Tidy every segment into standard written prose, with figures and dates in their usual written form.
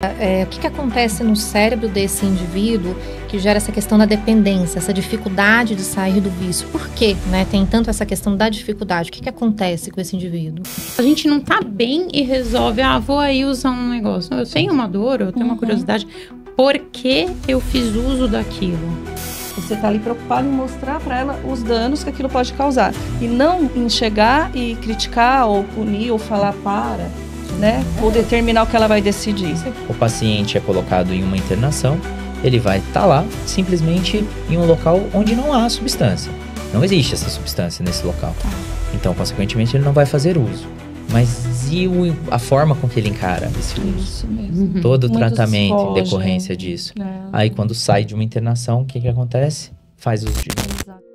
O que acontece no cérebro desse indivíduo que gera essa questão da dependência, essa dificuldade de sair do vício? Por quê, né? Tem tanto essa questão da dificuldade. O que acontece com esse indivíduo? A gente não tá bem e resolve, vou aí usar um negócio. Eu tenho uma dor, eu tenho uma curiosidade. Por que eu fiz uso daquilo? Você tá ali preocupado em mostrar para ela os danos que aquilo pode causar. E não em chegar e criticar ou punir ou falar para, né? Ou determinar o que ela vai decidir. O paciente é colocado em uma internação, ele vai estar lá simplesmente em um local onde não há substância. Não existe essa substância nesse local. Então, consequentemente, ele não vai fazer uso. Mas e a forma com que ele encara esse uso? Isso mesmo. Todo o Muitos tratamento em fogem. decorrência disso. É. Aí, quando sai de uma internação, o que acontece? Faz uso de novo. Exato.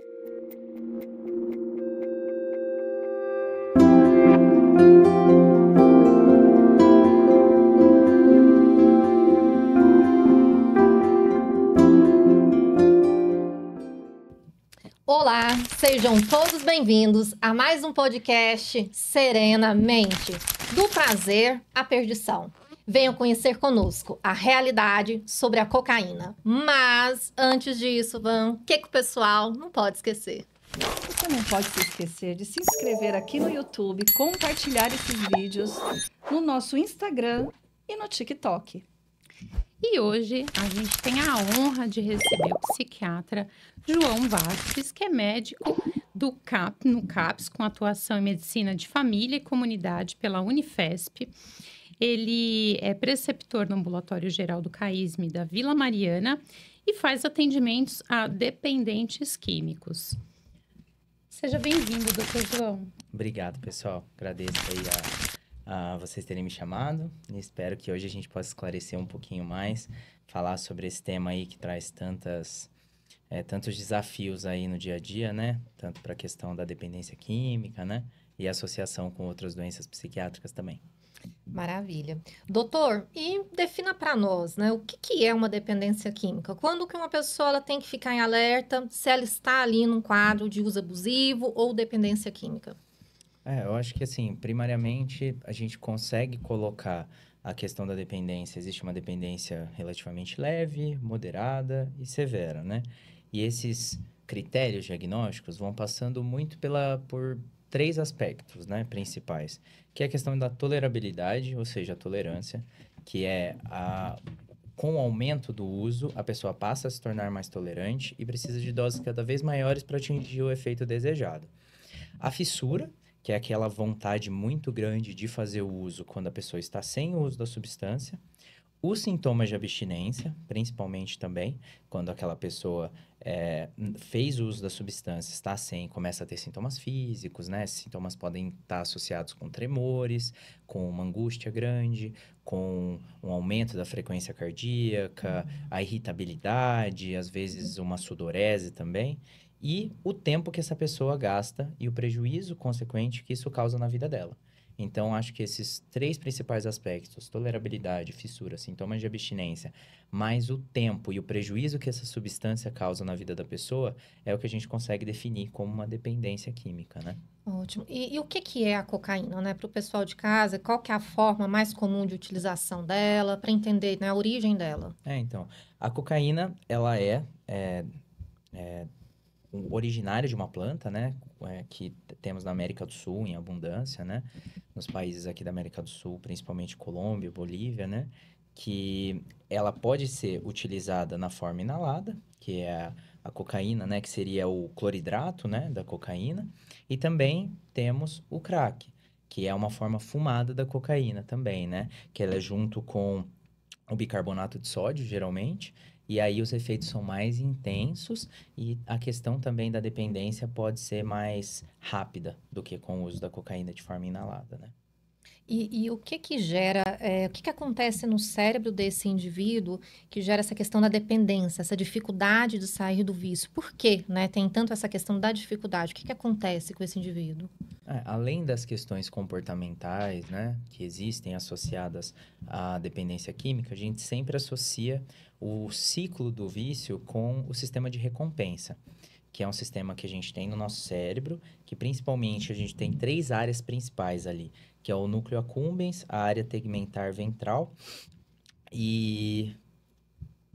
Olá, sejam todos bem-vindos a mais um podcast Serenamente, do prazer à perdição. Venham conhecer conosco a realidade sobre a cocaína. Mas, antes disso, o que o pessoal não pode esquecer? Você não pode se esquecer de se inscrever aqui no YouTube, compartilhar esses vídeos no nosso Instagram e no TikTok. E hoje a gente tem a honra de receber o psiquiatra João Vasques, que é médico no CAPS, com atuação em medicina de família e comunidade pela Unifesp. Ele é preceptor no ambulatório geral do CAISM da Vila Mariana e faz atendimentos a dependentes químicos. Seja bem-vindo, doutor João. Obrigado, pessoal. Agradeço aí a vocês terem me chamado e espero que hoje a gente possa esclarecer um pouquinho mais, falar sobre esse tema aí que traz tantos desafios aí no dia a dia, né? Tanto para a questão da dependência química, né? E associação com outras doenças psiquiátricas também. Maravilha. Doutor, e defina para nós, né, o que é uma dependência química? Quando que uma pessoa ela tem que ficar em alerta se ela está ali num quadro de uso abusivo ou dependência química? Eu acho que assim, primariamente, a gente consegue colocar a questão da dependência. Existe uma dependência relativamente leve, moderada e severa, né? E esses critérios diagnósticos vão passando muito por três aspectos, né, principais, que é a questão da tolerabilidade, ou seja, a tolerância, que é com o aumento do uso, a pessoa passa a se tornar mais tolerante e precisa de doses cada vez maiores para atingir o efeito desejado. A fissura, que é aquela vontade muito grande de fazer o uso quando a pessoa está sem o uso da substância. Os sintomas de abstinência, principalmente também, quando aquela pessoa fez uso da substância, está sem, começa a ter sintomas físicos, né? Esses sintomas podem estar associados com tremores, com uma angústia grande, com um aumento da frequência cardíaca, a irritabilidade, às vezes uma sudorese também. E o tempo que essa pessoa gasta e o prejuízo consequente que isso causa na vida dela. Então, acho que esses três principais aspectos, tolerabilidade, fissura, sintomas de abstinência, mais o tempo e o prejuízo que essa substância causa na vida da pessoa, é o que a gente consegue definir como uma dependência química, né? Ótimo. E o que é a cocaína, né? Para o pessoal de casa, qual que é a forma mais comum de utilização dela, para entender, né, a origem dela? Então, a cocaína, ela é originária de uma planta, né? Que temos na América do Sul em abundância, né? Nos países aqui da América do Sul, principalmente Colômbia, Bolívia, né? Que ela pode ser utilizada na forma inalada, que é a cocaína, né? Que seria o cloridrato, né? Da cocaína. E também temos o crack, que é uma forma fumada da cocaína também, né? Que ela é junto com o bicarbonato de sódio, geralmente. E aí os efeitos são mais intensos e a questão também da dependência pode ser mais rápida do que com o uso da cocaína de forma inalada, né? E o que gera, o que acontece no cérebro desse indivíduo que gera essa questão da dependência, essa dificuldade de sair do vício? Por quê, né? Tem tanto essa questão da dificuldade. O que acontece com esse indivíduo? Além das questões comportamentais, né, que existem associadas à dependência química, a gente sempre associa o ciclo do vício com o sistema de recompensa, que é um sistema que a gente tem no nosso cérebro, que principalmente a gente tem três áreas principais ali, que é o núcleo accumbens, a área tegmentar ventral E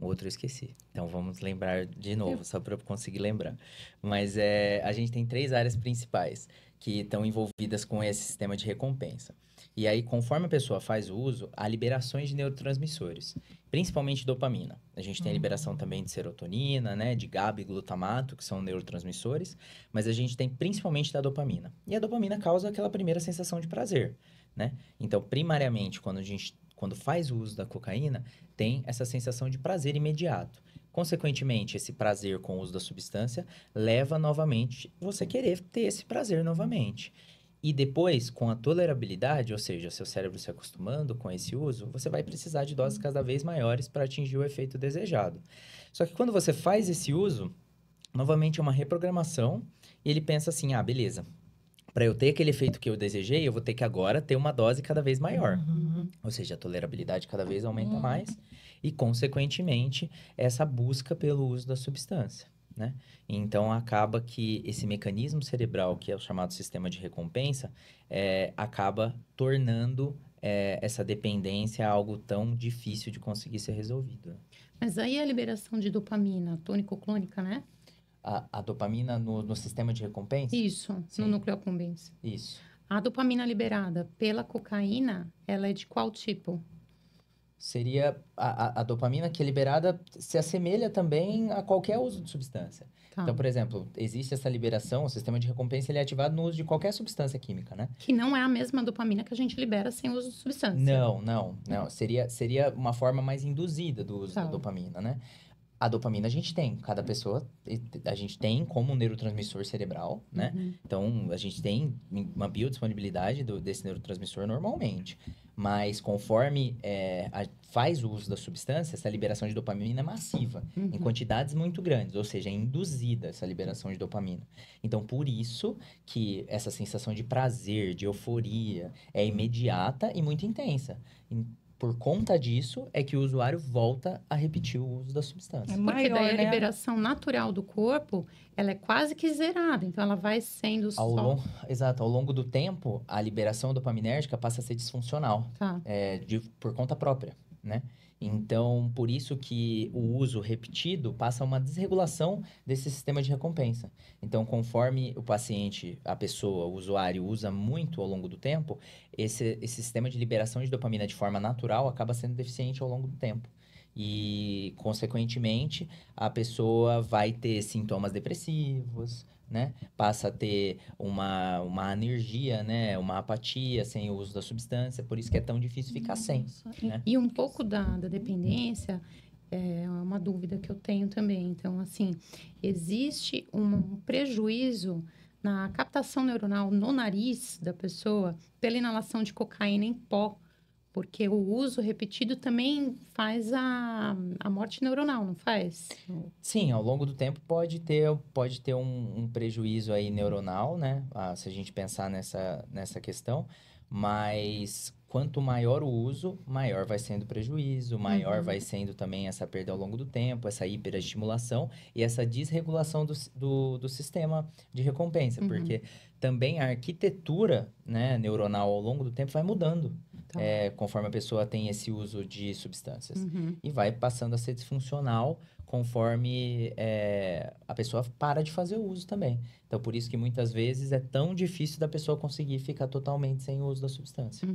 o outro eu esqueci. Então vamos lembrar de novo, só para eu conseguir lembrar. Mas a gente tem 3 áreas principais que estão envolvidas com esse sistema de recompensa. E aí, conforme a pessoa faz o uso, há liberações de neurotransmissores, principalmente dopamina. A gente tem a liberação também de serotonina, né, de GABA e glutamato, que são neurotransmissores, mas a gente tem principalmente da dopamina. E a dopamina causa aquela primeira sensação de prazer, né? Então, primariamente, quando faz o uso da cocaína, tem essa sensação de prazer imediato. Consequentemente, esse prazer com o uso da substância leva novamente você querer ter esse prazer novamente. E depois, com a tolerabilidade, ou seja, seu cérebro se acostumando com esse uso, você vai precisar de doses cada vez maiores para atingir o efeito desejado. Só que quando você faz esse uso, novamente é uma reprogramação, e ele pensa assim, beleza, para eu ter aquele efeito que eu desejei, eu vou ter que agora ter uma dose cada vez maior. Ou seja, a tolerabilidade cada vez aumenta mais e, consequentemente, essa busca pelo uso da substância, né? Então, acaba que esse mecanismo cerebral, que é o chamado sistema de recompensa, acaba tornando essa dependência algo tão difícil de conseguir ser resolvido. Mas aí a liberação de dopamina tônico-clônica, né? A dopamina no sistema de recompensa? Isso, Sim. no núcleo accumbens. Isso. A dopamina liberada pela cocaína, ela é de qual tipo? Seria a dopamina que é liberada se assemelha também a qualquer uso de substância. Tá. Então, por exemplo, existe essa liberação, o sistema de recompensa ele é ativado no uso de qualquer substância química, né? Que não é a mesma dopamina que a gente libera sem uso de substância. Não. Seria uma forma mais induzida do uso da dopamina, né? A dopamina a gente tem, cada pessoa, a gente tem como um neurotransmissor cerebral, né? Então, a gente tem uma biodisponibilidade desse neurotransmissor normalmente. Mas conforme faz o uso da substância, essa liberação de dopamina é massiva, em quantidades muito grandes, ou seja, é induzida essa liberação de dopamina. Então, por isso que essa sensação de prazer, de euforia, é imediata e muito intensa. Por conta disso, é que o usuário volta a repetir o uso da substância. Porque daí a liberação natural do corpo, ela é quase que zerada. Então, ela vai sendo Exato. Ao longo do tempo, a liberação dopaminérgica passa a ser disfuncional. Tá. Por conta própria, né? Então, por isso que o uso repetido passa a uma desregulação desse sistema de recompensa. Então, conforme o paciente, a pessoa, o usuário usa muito ao longo do tempo, esse sistema de liberação de dopamina de forma natural acaba sendo deficiente ao longo do tempo. E, consequentemente, a pessoa vai ter sintomas depressivos, né? Passa a ter uma anergia, né? Uma apatia sem o uso da substância. Por isso que é tão difícil ficar sem. Né? E um pouco da dependência é uma dúvida que eu tenho também. Então, assim, existe um prejuízo na captação neuronal no nariz da pessoa pela inalação de cocaína em pó. Porque o uso repetido também faz a morte neuronal, não faz? Sim, ao longo do tempo pode ter um prejuízo aí neuronal, né? Se a gente pensar nessa questão. Mas quanto maior o uso, maior vai sendo o prejuízo, maior vai sendo também essa perda ao longo do tempo, essa hiperestimulação e essa desregulação do sistema de recompensa. Porque também a arquitetura, né, neuronal ao longo do tempo vai mudando. Tá. Conforme a pessoa tem esse uso de substâncias. E vai passando a ser disfuncional conforme a pessoa para de fazer o uso também. Então, por isso que muitas vezes é tão difícil da pessoa conseguir ficar totalmente sem o uso da substância.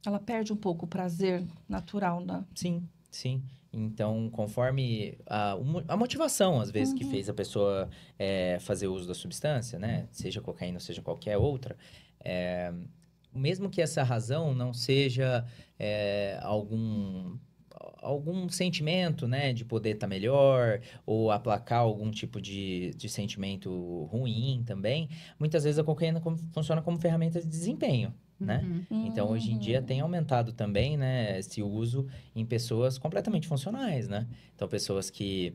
Ela perde um pouco o prazer natural, né? Sim. Então, conforme a motivação, às vezes, que fez a pessoa fazer uso da substância, né? Seja cocaína ou seja qualquer outra, mesmo que essa razão não seja algum sentimento, né, de poder estar melhor ou aplacar algum tipo de sentimento ruim também, muitas vezes a cocaína funciona como ferramenta de desempenho, né? Então, hoje em dia tem aumentado também, né, esse uso em pessoas completamente funcionais, né? Então, pessoas que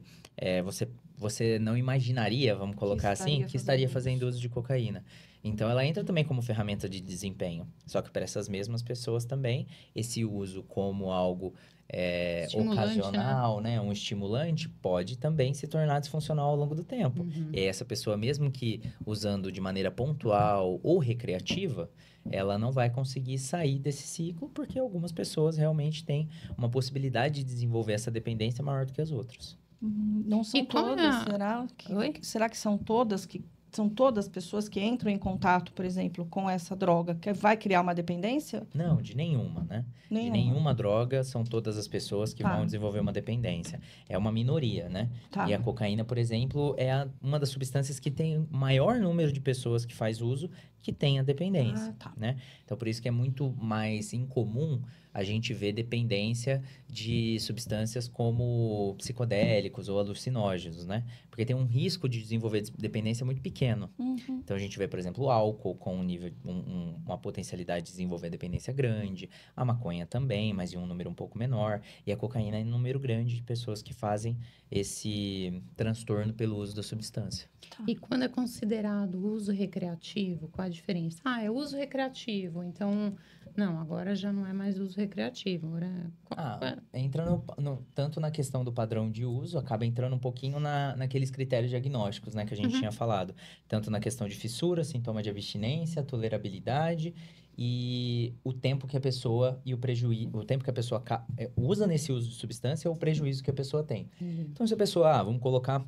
você não imaginaria, vamos colocar assim, que estaria fazendo uso de cocaína. Então, ela entra também como ferramenta de desempenho. Só que para essas mesmas pessoas também, esse uso como algo Estimulante, ocasional, né? Um estimulante, pode também se tornar disfuncional ao longo do tempo. Uhum. E essa pessoa, mesmo que usando de maneira pontual ou recreativa, ela não vai conseguir sair desse ciclo, porque algumas pessoas realmente têm uma possibilidade de desenvolver essa dependência maior do que as outras. Não são E qual é todas, a- Oi? será que são todas são todas pessoas que entram em contato, por exemplo, com essa droga, que vai criar uma dependência? Não, de nenhuma, né? De nenhuma droga são todas as pessoas que Tá. vão desenvolver uma dependência. É uma minoria, né? Tá. E a cocaína, por exemplo, é uma das substâncias que tem maior número de pessoas que faz uso que tem a dependência, Tá. né? Então, por isso que é muito mais incomum a gente ver dependência de substâncias como psicodélicos ou alucinógenos, né? Porque tem um risco de desenvolver dependência muito pequeno. Uhum. Então, a gente vê, por exemplo, o álcool com uma potencialidade de desenvolver dependência grande, a maconha também, mas em um número um pouco menor, e a cocaína em um número grande de pessoas que fazem esse transtorno pelo uso da substância. E quando é considerado uso recreativo, qual a diferença? É uso recreativo, então... Não, agora já não é mais uso recreativo, agora... Entra tanto na questão do padrão de uso, acaba entrando um pouquinho naqueles critérios diagnósticos, né, que a gente tinha falado. Tanto na questão de fissura, sintoma de abstinência, tolerabilidade e o tempo que a pessoa e o prejuízo, o tempo que a pessoa usa nesse uso de substância ou o prejuízo que a pessoa tem. Então, se a pessoa, vamos colocar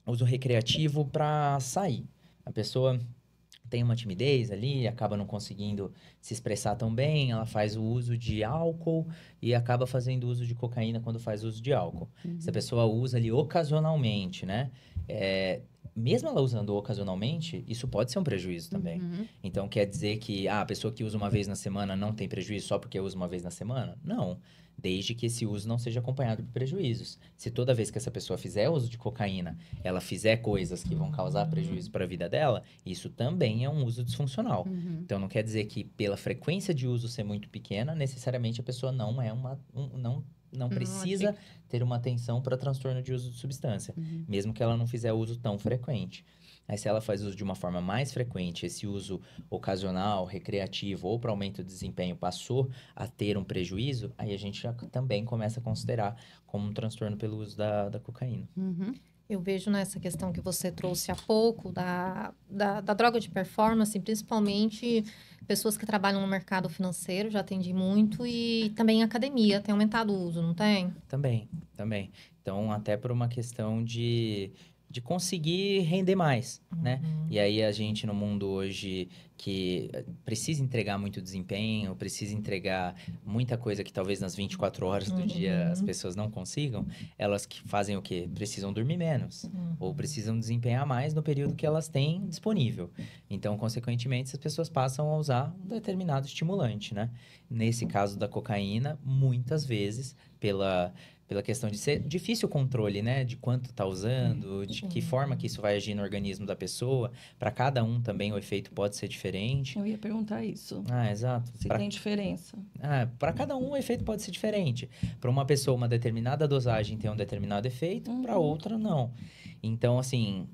uso recreativo para sair. A pessoa tem uma timidez ali, acaba não conseguindo se expressar tão bem, ela faz o uso de álcool e acaba fazendo uso de cocaína quando faz uso de álcool. Se a pessoa usa ali ocasionalmente, né? Mesmo ela usando ocasionalmente, isso pode ser um prejuízo também. Então, quer dizer que a pessoa que usa uma vez na semana não tem prejuízo só porque usa uma vez na semana? Não. Desde que esse uso não seja acompanhado por prejuízos. Se toda vez que essa pessoa fizer uso de cocaína, ela fizer coisas que vão causar prejuízo para a vida dela, isso também é um uso disfuncional. Então, não quer dizer que pela frequência de uso ser muito pequena, necessariamente a pessoa não é não precisa ter uma atenção para transtorno de uso de substância, mesmo que ela não fizer uso tão frequente. Aí, se ela faz uso de uma forma mais frequente, esse uso ocasional, recreativo ou para aumento do desempenho passou a ter um prejuízo, aí a gente já também começa a considerar como um transtorno pelo uso da cocaína. Eu vejo nessa questão que você trouxe há pouco, da droga de performance, principalmente pessoas que trabalham no mercado financeiro, já atendi muito, e também academia, tem aumentado o uso, não tem? Também. Então, até por uma questão de conseguir render mais, né? E aí, a gente no mundo hoje que precisa entregar muito desempenho, precisa entregar muita coisa que talvez nas 24 horas do dia as pessoas não consigam, elas que fazem o quê? Precisam dormir menos, ou precisam desempenhar mais no período que elas têm disponível. Então, consequentemente, as pessoas passam a usar um determinado estimulante, né? Nesse caso da cocaína, muitas vezes, pela questão de ser difícil o controle, né? De quanto tá usando, de que forma que isso vai agir no organismo da pessoa. Para cada um também o efeito pode ser diferente. Eu ia perguntar isso. Exato. Se tem diferença. Para cada um o efeito pode ser diferente. Para uma pessoa, uma determinada dosagem tem um determinado efeito, para outra não. Então, assim...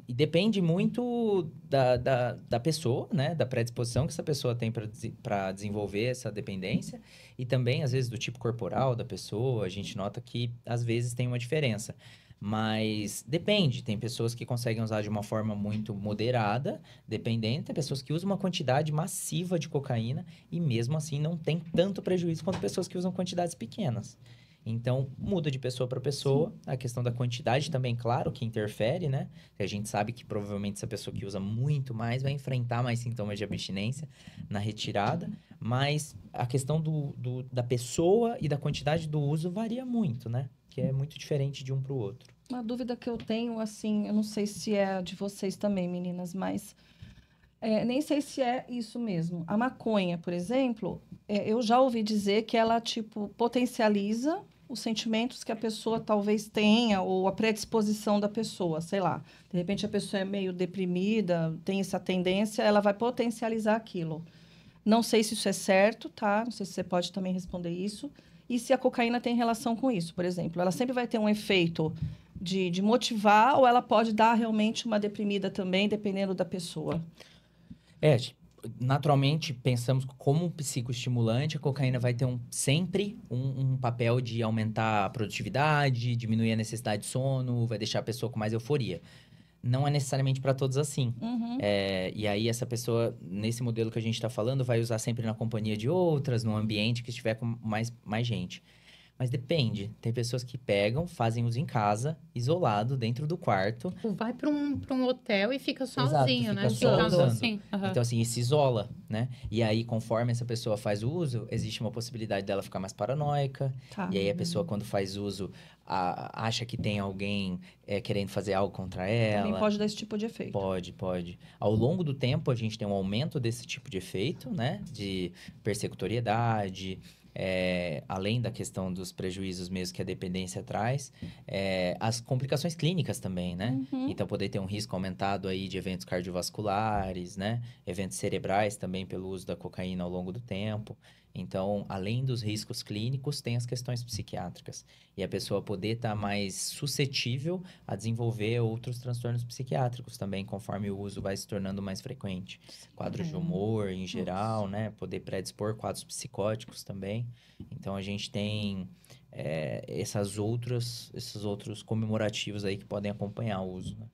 E depende muito da pessoa, né? Da predisposição que essa pessoa tem para desenvolver essa dependência. E também, às vezes, do tipo corporal da pessoa. A gente nota que, às vezes, tem uma diferença. Mas depende. Tem pessoas que conseguem usar de uma forma muito moderada, dependendo. Tem pessoas que usam uma quantidade massiva de cocaína e, mesmo assim, não tem tanto prejuízo quanto pessoas que usam quantidades pequenas. Então, muda de pessoa para pessoa. Sim. A questão da quantidade também, claro, que interfere, né? A gente sabe que provavelmente essa pessoa que usa muito mais vai enfrentar mais sintomas de abstinência na retirada. Mas a questão da pessoa e da quantidade do uso varia muito, né? Que é muito diferente de um para o outro. Uma dúvida que eu tenho, assim, eu não sei se é de vocês também, meninas, mas... nem sei se é isso mesmo. A maconha, por exemplo, eu já ouvi dizer que ela, potencializa os sentimentos que a pessoa talvez tenha, ou a predisposição da pessoa, sei lá. De repente, a pessoa é meio deprimida, tem essa tendência, ela vai potencializar aquilo. Não sei se isso é certo, tá? Não sei se você pode também responder isso. E se a cocaína tem relação com isso, por exemplo. Ela sempre vai ter um efeito de motivar, ou ela pode dar realmente uma deprimida também, dependendo da pessoa. naturalmente, pensamos como um psicoestimulante, a cocaína vai ter sempre um papel de aumentar a produtividade, diminuir a necessidade de sono, vai deixar a pessoa com mais euforia. Não é necessariamente para todos assim. Uhum. E aí, essa pessoa, nesse modelo que a gente está falando, vai usar sempre na companhia de outras, num ambiente que estiver com mais gente. Mas depende. Tem pessoas que pegam, fazem uso em casa, isolado, dentro do quarto. Tipo, vai para um hotel e fica Exato, sozinho, fica né? só Ficando usando. assim. Aham. Então, assim, e se isola, né? E aí, conforme essa pessoa faz o uso, existe uma possibilidade dela ficar mais paranoica. Tá. E aí, a pessoa, quando faz uso, acha que tem alguém querendo fazer algo contra ela. Também pode dar esse tipo de efeito. Pode. Ao longo do tempo, a gente tem um aumento desse tipo de efeito, né? De persecutoriedade, além da questão dos prejuízos mesmo que a dependência traz, as complicações clínicas também, né? Uhum. Então, poder ter um risco aumentado aí de eventos cardiovasculares, né? Eventos cerebrais também pelo uso da cocaína ao longo do tempo. Então, além dos riscos clínicos, tem as questões psiquiátricas. E a pessoa poder estar mais suscetível a desenvolver outros transtornos psiquiátricos também, conforme o uso vai se tornando mais frequente. Quadros de humor, em geral, né? Poder predispor quadros psicóticos também. Então, a gente tem esses outros comemorativos aí que podem acompanhar o uso, né?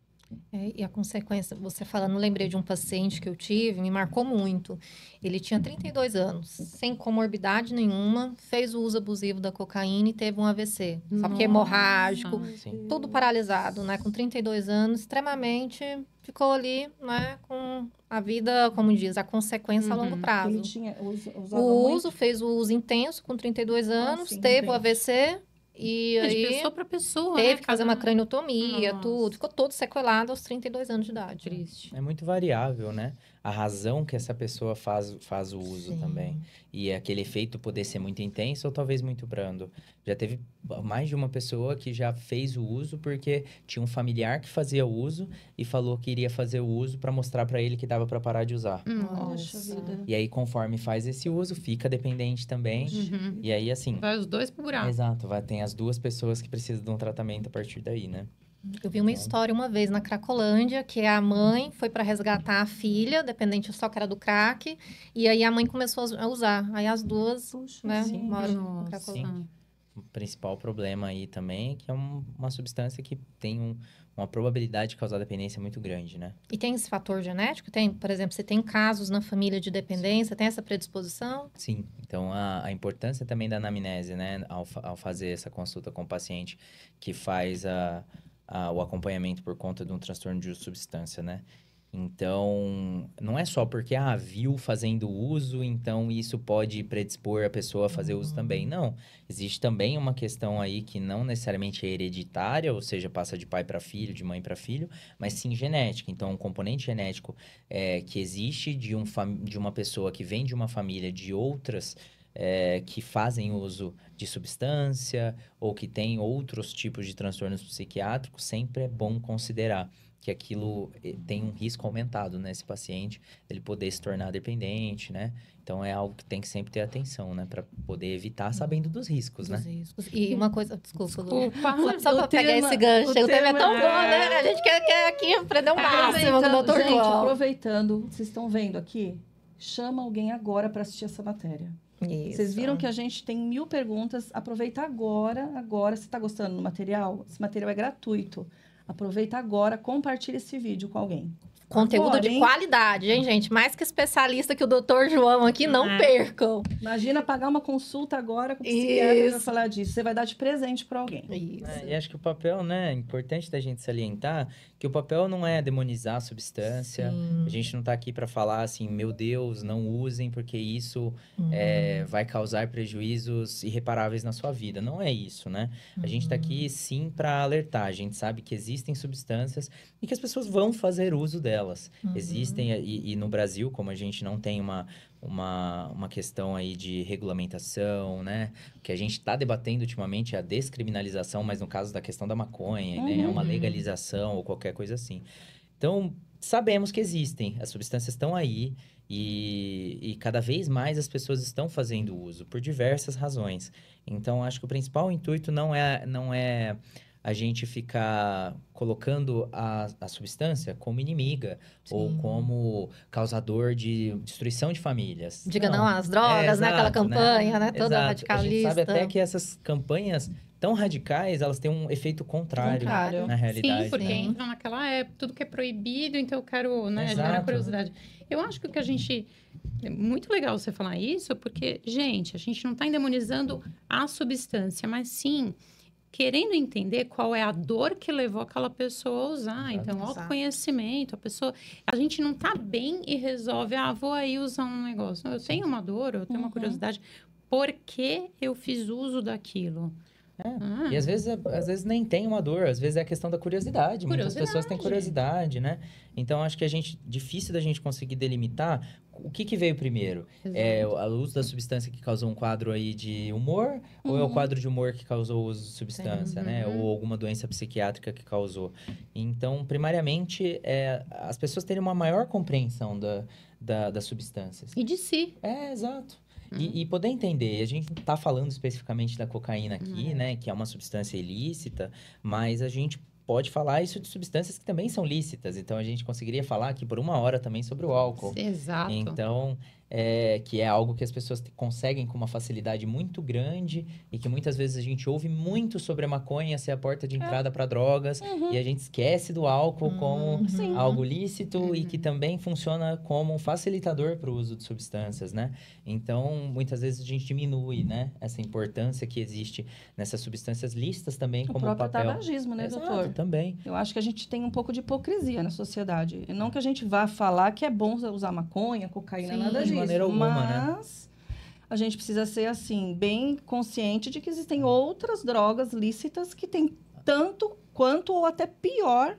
E a consequência, você falando, lembrei de um paciente que eu tive, me marcou muito. Ele tinha 32 anos, sem comorbidade nenhuma, fez o uso abusivo da cocaína e teve um AVC. Só que hemorrágico, Sim. tudo paralisado, né? Com 32 anos, extremamente, ficou ali, né? Com a vida, como diz, a consequência a longo Uhum. prazo. Ele tinha, usava O muito. uso, fez o uso intenso com 32 anos, sim, teve o intenso. AVC e É de aí pessoa para pessoa, teve né? que fazer uma craniotomia, Nossa. tudo. Ficou todo sequelado aos 32 anos de idade. Triste. É muito variável, né? A razão que essa pessoa faz o uso Sim. também. E aquele efeito poder ser muito intenso ou talvez muito brando. Já teve mais de uma pessoa que já fez o uso porque tinha um familiar que fazia o uso e falou que iria fazer o uso para mostrar para ele que dava para parar de usar. Poxa vida. E aí, conforme faz esse uso, fica dependente também. Uhum. E aí, assim... Vai os dois pro buraco. Exato, tem as duas pessoas que precisam de um tratamento a partir daí, né? Eu vi uma história uma vez na Cracolândia, que a mãe foi para resgatar a filha, dependente só que era do crack, e aí a mãe começou a usar. Aí as duas, Puxa, né, sim. moram na Nossa. Cracolândia. O principal problema aí também é que é uma substância que tem uma probabilidade de causar dependência muito grande, né? E tem esse fator genético? Tem, por exemplo, você tem casos na família de dependência, tem essa predisposição? Sim. Então, a importância também da anamnese, né? Ao fazer essa consulta com o paciente que faz o acompanhamento por conta de um transtorno de uso de substância, né? Então, não é só porque, viu fazendo uso, então isso pode predispor a pessoa a fazer uso também. Não. Existe também uma questão aí que não necessariamente é hereditária, ou seja, passa de pai para filho, de mãe para filho, mas sim genética. Então, um componente genético que existe de uma pessoa que vem de uma família de outras que fazem uso de substância ou que tem outros tipos de transtornos psiquiátricos, sempre é bom considerar que aquilo tem um risco aumentado nesse paciente, ele poder se tornar dependente, né? Então, é algo que tem que sempre ter atenção, né? Para poder evitar sabendo dos riscos, né? Dos riscos. E uma coisa, desculpa, Lu. Desculpa. Só para pegar esse gancho, o tema é tão bom, né? A gente quer aqui aprender o máximo com o Dr. Gente, João. aproveitando, vocês estão vendo aqui? Chama alguém agora para assistir essa matéria. Vocês viram que a gente tem 1000 perguntas. Aproveita agora. Você está gostando do material? Esse material é gratuito. Aproveita agora, compartilha esse vídeo com alguém. Conteúdo Agora, de hein? qualidade, hein, gente? Mais que especialista que o Dr. João aqui, não percam. Imagina pagar uma consulta agora com o psiquiatra para Isso. falar disso. Você vai dar de presente para alguém. Isso. E acho que o papel, né? É importante da gente salientar que o papel não é demonizar a substância. Sim. A gente não tá aqui para falar assim, meu Deus, não usem porque isso vai causar prejuízos irreparáveis na sua vida. Não é isso, né? A gente tá aqui sim para alertar. A gente sabe que existem substâncias e que as pessoas vão fazer uso delas. Existem, e no Brasil, como a gente não tem uma questão aí de regulamentação, né? O que a gente está debatendo ultimamente é a descriminalização, mas no caso da questão da maconha, né? É uma legalização ou qualquer coisa assim. Então, sabemos que existem, as substâncias estão aí e cada vez mais as pessoas estão fazendo uso por diversas razões. Então, acho que o principal intuito não é a gente ficar colocando a substância como inimiga ou Sim. como causador de destruição de famílias. Diga não às drogas, né? Aquela exato, campanha, né? Toda Exato. radicalista. A gente sabe até que essas campanhas tão radicais, elas têm um efeito contrário Contrário. na realidade. Sim, porque né? entram naquela época, tudo que é proibido, então eu quero, né, gerar Exato. curiosidade. Eu acho que o que a gente... É muito legal você falar isso, porque, gente, a gente não está endemonizando a substância, mas sim querendo entender qual é a dor que levou aquela pessoa a usar. Exato. Então, Exato. autoconhecimento, a pessoa... A gente não tá bem e resolve, vou aí usar um negócio. Eu tenho uma dor, eu tenho uma curiosidade. Por que eu fiz uso daquilo? E às vezes nem tem uma dor, às vezes é a questão da curiosidade. Muitas pessoas têm curiosidade, né? Então, acho que difícil da gente conseguir delimitar o que veio primeiro. É o uso da substância que causou um quadro aí de humor, ou é o quadro de humor que causou o uso de substância, né? Ou alguma doença psiquiátrica que causou. Então, primariamente, as pessoas terem uma maior compreensão das substâncias. E de si. Exato. E poder entender, a gente está falando especificamente da cocaína aqui, né? Que é uma substância ilícita, mas a gente pode falar isso de substâncias que também são lícitas. Então, a gente conseguiria falar aqui por 1 hora também sobre o álcool. Exato. Então, que é algo que as pessoas conseguem com uma facilidade muito grande e que muitas vezes a gente ouve muito sobre a maconha ser a porta de entrada para drogas e a gente esquece do álcool como Sim. algo lícito e que também funciona como um facilitador para o uso de substâncias, né? Então, muitas vezes a gente diminui, né, essa importância que existe nessas substâncias lícitas também O como próprio papel. tabagismo, né, Exato, doutor? também. Eu acho que a gente tem um pouco de hipocrisia na sociedade. E não que a gente vá falar que é bom usar maconha, cocaína, Sim, nada de disso. maneira alguma, né? Mas a gente precisa ser, assim, bem consciente de que existem outras drogas lícitas que têm tanto quanto ou até pior,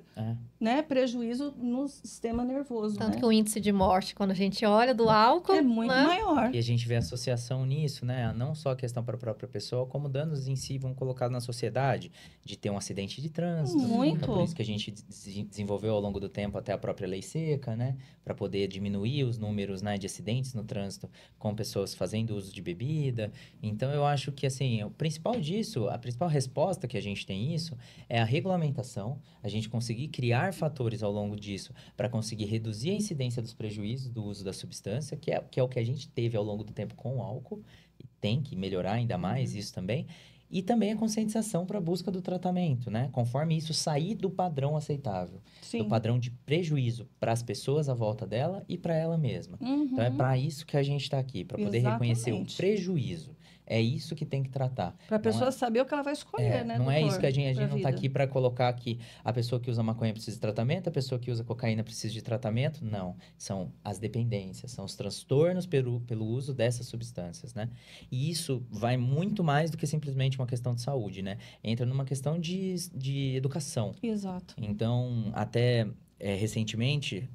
né, prejuízo no sistema nervoso, Tanto né? que o índice de morte, quando a gente olha do álcool, É muito né? maior. E a gente vê associação nisso, né? Não só a questão para a própria pessoa, como danos em si vão colocados na sociedade, de ter um acidente de trânsito. Muito. Então, por isso que a gente desenvolveu ao longo do tempo até a própria lei seca, né? Para poder diminuir os números, né, de acidentes no trânsito com pessoas fazendo uso de bebida. Então, eu acho que, assim, o principal disso, a principal resposta que a gente tem isso é a regulamentação, a gente conseguir criar fatores ao longo disso para conseguir reduzir a incidência dos prejuízos do uso da substância, que é o que a gente teve ao longo do tempo com o álcool, e tem que melhorar ainda mais isso também, e também a conscientização para a busca do tratamento, né? Conforme isso sair do padrão aceitável, Sim. do padrão de prejuízo para as pessoas à volta dela e para ela mesma. Então, é para isso que a gente está aqui, para poder reconhecer o Exatamente. prejuízo. É isso que tem que tratar. Para a Não pessoa é- saber o que ela vai escolher, né, Não é doutor? isso que a gente Pra não está vida. aqui para colocar que a pessoa que usa maconha precisa de tratamento, a pessoa que usa cocaína precisa de tratamento. Não. São as dependências, são os transtornos pelo uso dessas substâncias, né? E isso vai muito mais do que simplesmente uma questão de saúde, né? Entra numa questão de educação. Exato. Então, até recentemente,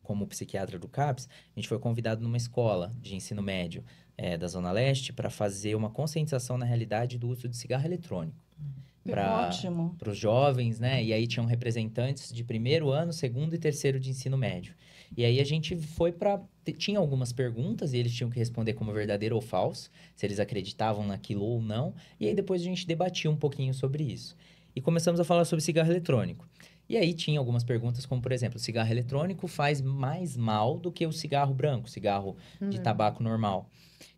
como psiquiatra do CAPS, a gente foi convidado numa escola de ensino médio da Zona Leste para fazer uma conscientização na realidade do uso de cigarro eletrônico. Ótimo. Para os jovens, né? E aí tinham representantes de 1º ano, 2º e 3º de ensino médio. E aí a gente foi para... Tinha algumas perguntas e eles tinham que responder como verdadeiro ou falso, se eles acreditavam naquilo ou não. E aí depois a gente debatia um pouquinho sobre isso. E começamos a falar sobre cigarro eletrônico. E aí tinha algumas perguntas como, por exemplo, o cigarro eletrônico faz mais mal do que o cigarro branco, cigarro de tabaco normal.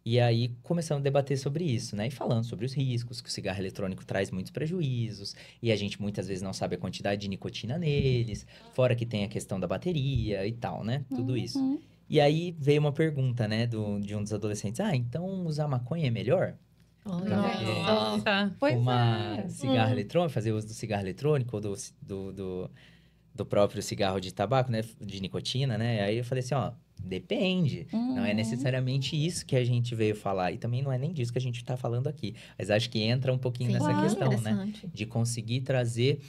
E aí começamos a debater sobre isso, né? E falando sobre os riscos, que o cigarro eletrônico traz muitos prejuízos, e a gente muitas vezes não sabe a quantidade de nicotina neles, fora que tem a questão da bateria e tal, né? Tudo isso. E aí veio uma pergunta, né, de um dos adolescentes: então usar maconha é melhor? Olha Nossa. só. Pois Fumar é. cigarro eletrônico, fazer uso do cigarro eletrônico ou do próprio cigarro de tabaco, né? De nicotina, né? Aí eu falei assim, ó, depende. Não é necessariamente isso que a gente veio falar. E também não é nem disso que a gente tá falando aqui. Mas acho que entra um pouquinho Sim, nessa claro. questão, né? Interessante. De conseguir trazer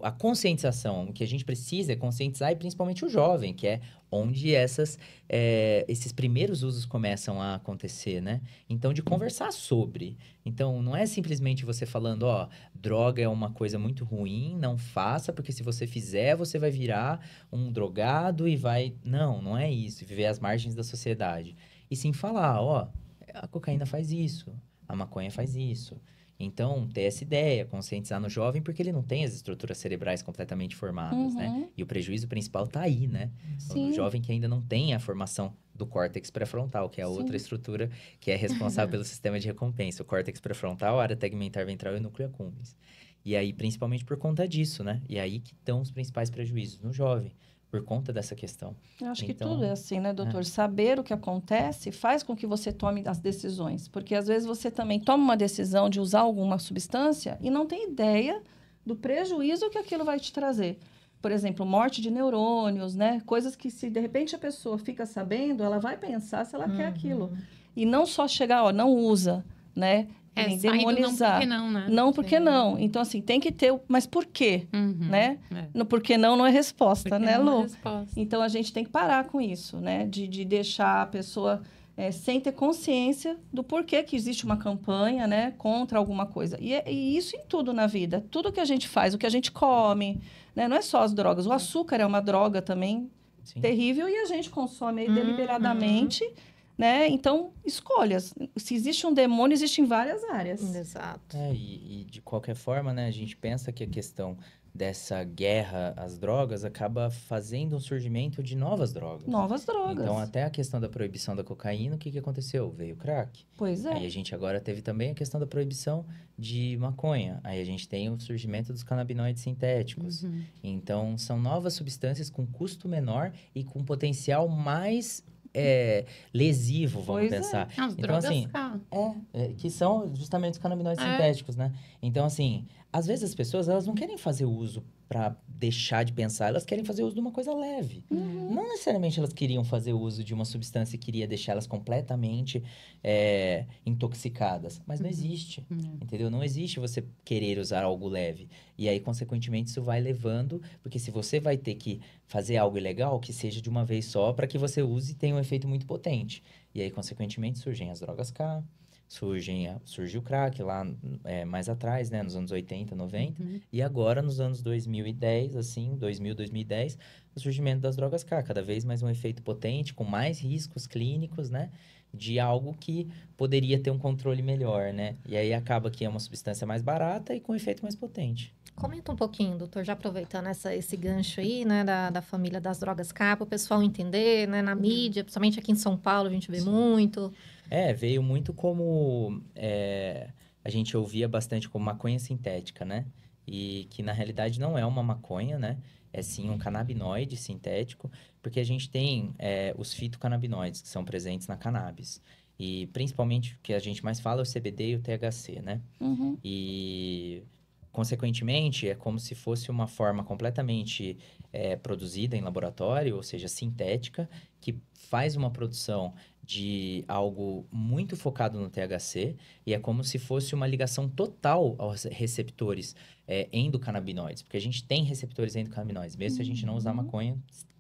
a conscientização. O que a gente precisa é conscientizar, e principalmente o jovem, que é onde esses primeiros usos começam a acontecer, né? Então, de conversar sobre. Então, não é simplesmente você falando, ó, droga é uma coisa muito ruim, não faça, porque se você fizer, você vai virar um drogado e vai... Não é isso. Viver às margens da sociedade. E sim falar, ó, a cocaína faz isso, a maconha faz isso. Então, ter essa ideia, conscientizar no jovem, porque ele não tem as estruturas cerebrais completamente formadas, né? E o prejuízo principal tá aí, né? Sim. O jovem que ainda não tem a formação do córtex pré-frontal, que é a outra estrutura que é responsável pelo sistema de recompensa. O córtex pré-frontal, a área tegmentar ventral e o núcleo accumbens. E aí, principalmente por conta disso, né? E aí que estão os principais prejuízos no jovem, por conta dessa questão. Eu acho que Então, tudo é assim, né, doutor? Saber o que acontece faz com que você tome as decisões. Porque às vezes você também toma uma decisão de usar alguma substância e não tem ideia do prejuízo que aquilo vai te trazer. Por exemplo, morte de neurônios, né? Coisas que se de repente a pessoa fica sabendo, ela vai pensar se ela quer aquilo. E não só chegar, ó, não usa, né? Nem sair do demonizar. não porque não, né? Não porque não. Então, assim, tem que ter... Mas por quê? Né? No porque não é resposta, Porque né, não é Lu? resposta. Então, a gente tem que parar com isso, né? De deixar a pessoa sem ter consciência do porquê que existe uma campanha, né? Contra alguma coisa. E isso em tudo na vida. Tudo que a gente faz, o que a gente come, né? Não é só as drogas. O açúcar é uma droga também terrível e a gente consome aí deliberadamente, né? Então, escolhas. Se existe um demônio, existe em várias áreas. Exato. E de qualquer forma, né, a gente pensa que a questão dessa guerra às drogas acaba fazendo um surgimento de novas drogas. Novas drogas. Então, até a questão da proibição da cocaína, o que aconteceu? Veio o crack. Pois é. Aí a gente agora teve também a questão da proibição de maconha. Aí a gente tem o surgimento dos canabinoides sintéticos. Então, são novas substâncias com custo menor e com potencial mais lesivo, vamos pensar. As então, drogas, assim, que são justamente os canabinoides sintéticos, né? Então, assim, às vezes as pessoas, elas não querem fazer uso para deixar de pensar, elas querem fazer uso de uma coisa leve. Não necessariamente elas queriam fazer uso de uma substância que iria deixá-las completamente intoxicadas. Mas não existe, entendeu? Não existe você querer usar algo leve. E aí, consequentemente, isso vai levando... Porque se você vai ter que fazer algo ilegal, que seja de uma vez só, para que você use e tenha um efeito muito potente. E aí, consequentemente, surgem as drogas K, surge o crack lá mais atrás, né? Nos anos 80, 90. E agora, nos anos 2010, assim, 2010, o surgimento das drogas K. Cada vez mais um efeito potente, com mais riscos clínicos, né? De algo que poderia ter um controle melhor, né? E aí acaba que é uma substância mais barata e com efeito mais potente. Comenta um pouquinho, doutor, já aproveitando esse gancho aí, né, da família das drogas K, para o pessoal entender, né, na mídia, principalmente aqui em São Paulo, a gente vê muito. Veio muito como... a gente ouvia bastante como maconha sintética, né? E que, na realidade, não é uma maconha, né? É, sim, um canabinoide sintético, porque a gente tem os fitocannabinoides, que são presentes na cannabis. E, principalmente, o que a gente mais fala é o CBD e o THC, né? E... Consequentemente, é como se fosse uma forma completamente produzida em laboratório, ou seja, sintética, que faz uma produção de algo muito focado no THC, e é como se fosse uma ligação total aos receptores endocannabinoides, porque a gente tem receptores endocannabinoides, mesmo se a gente não usar maconha,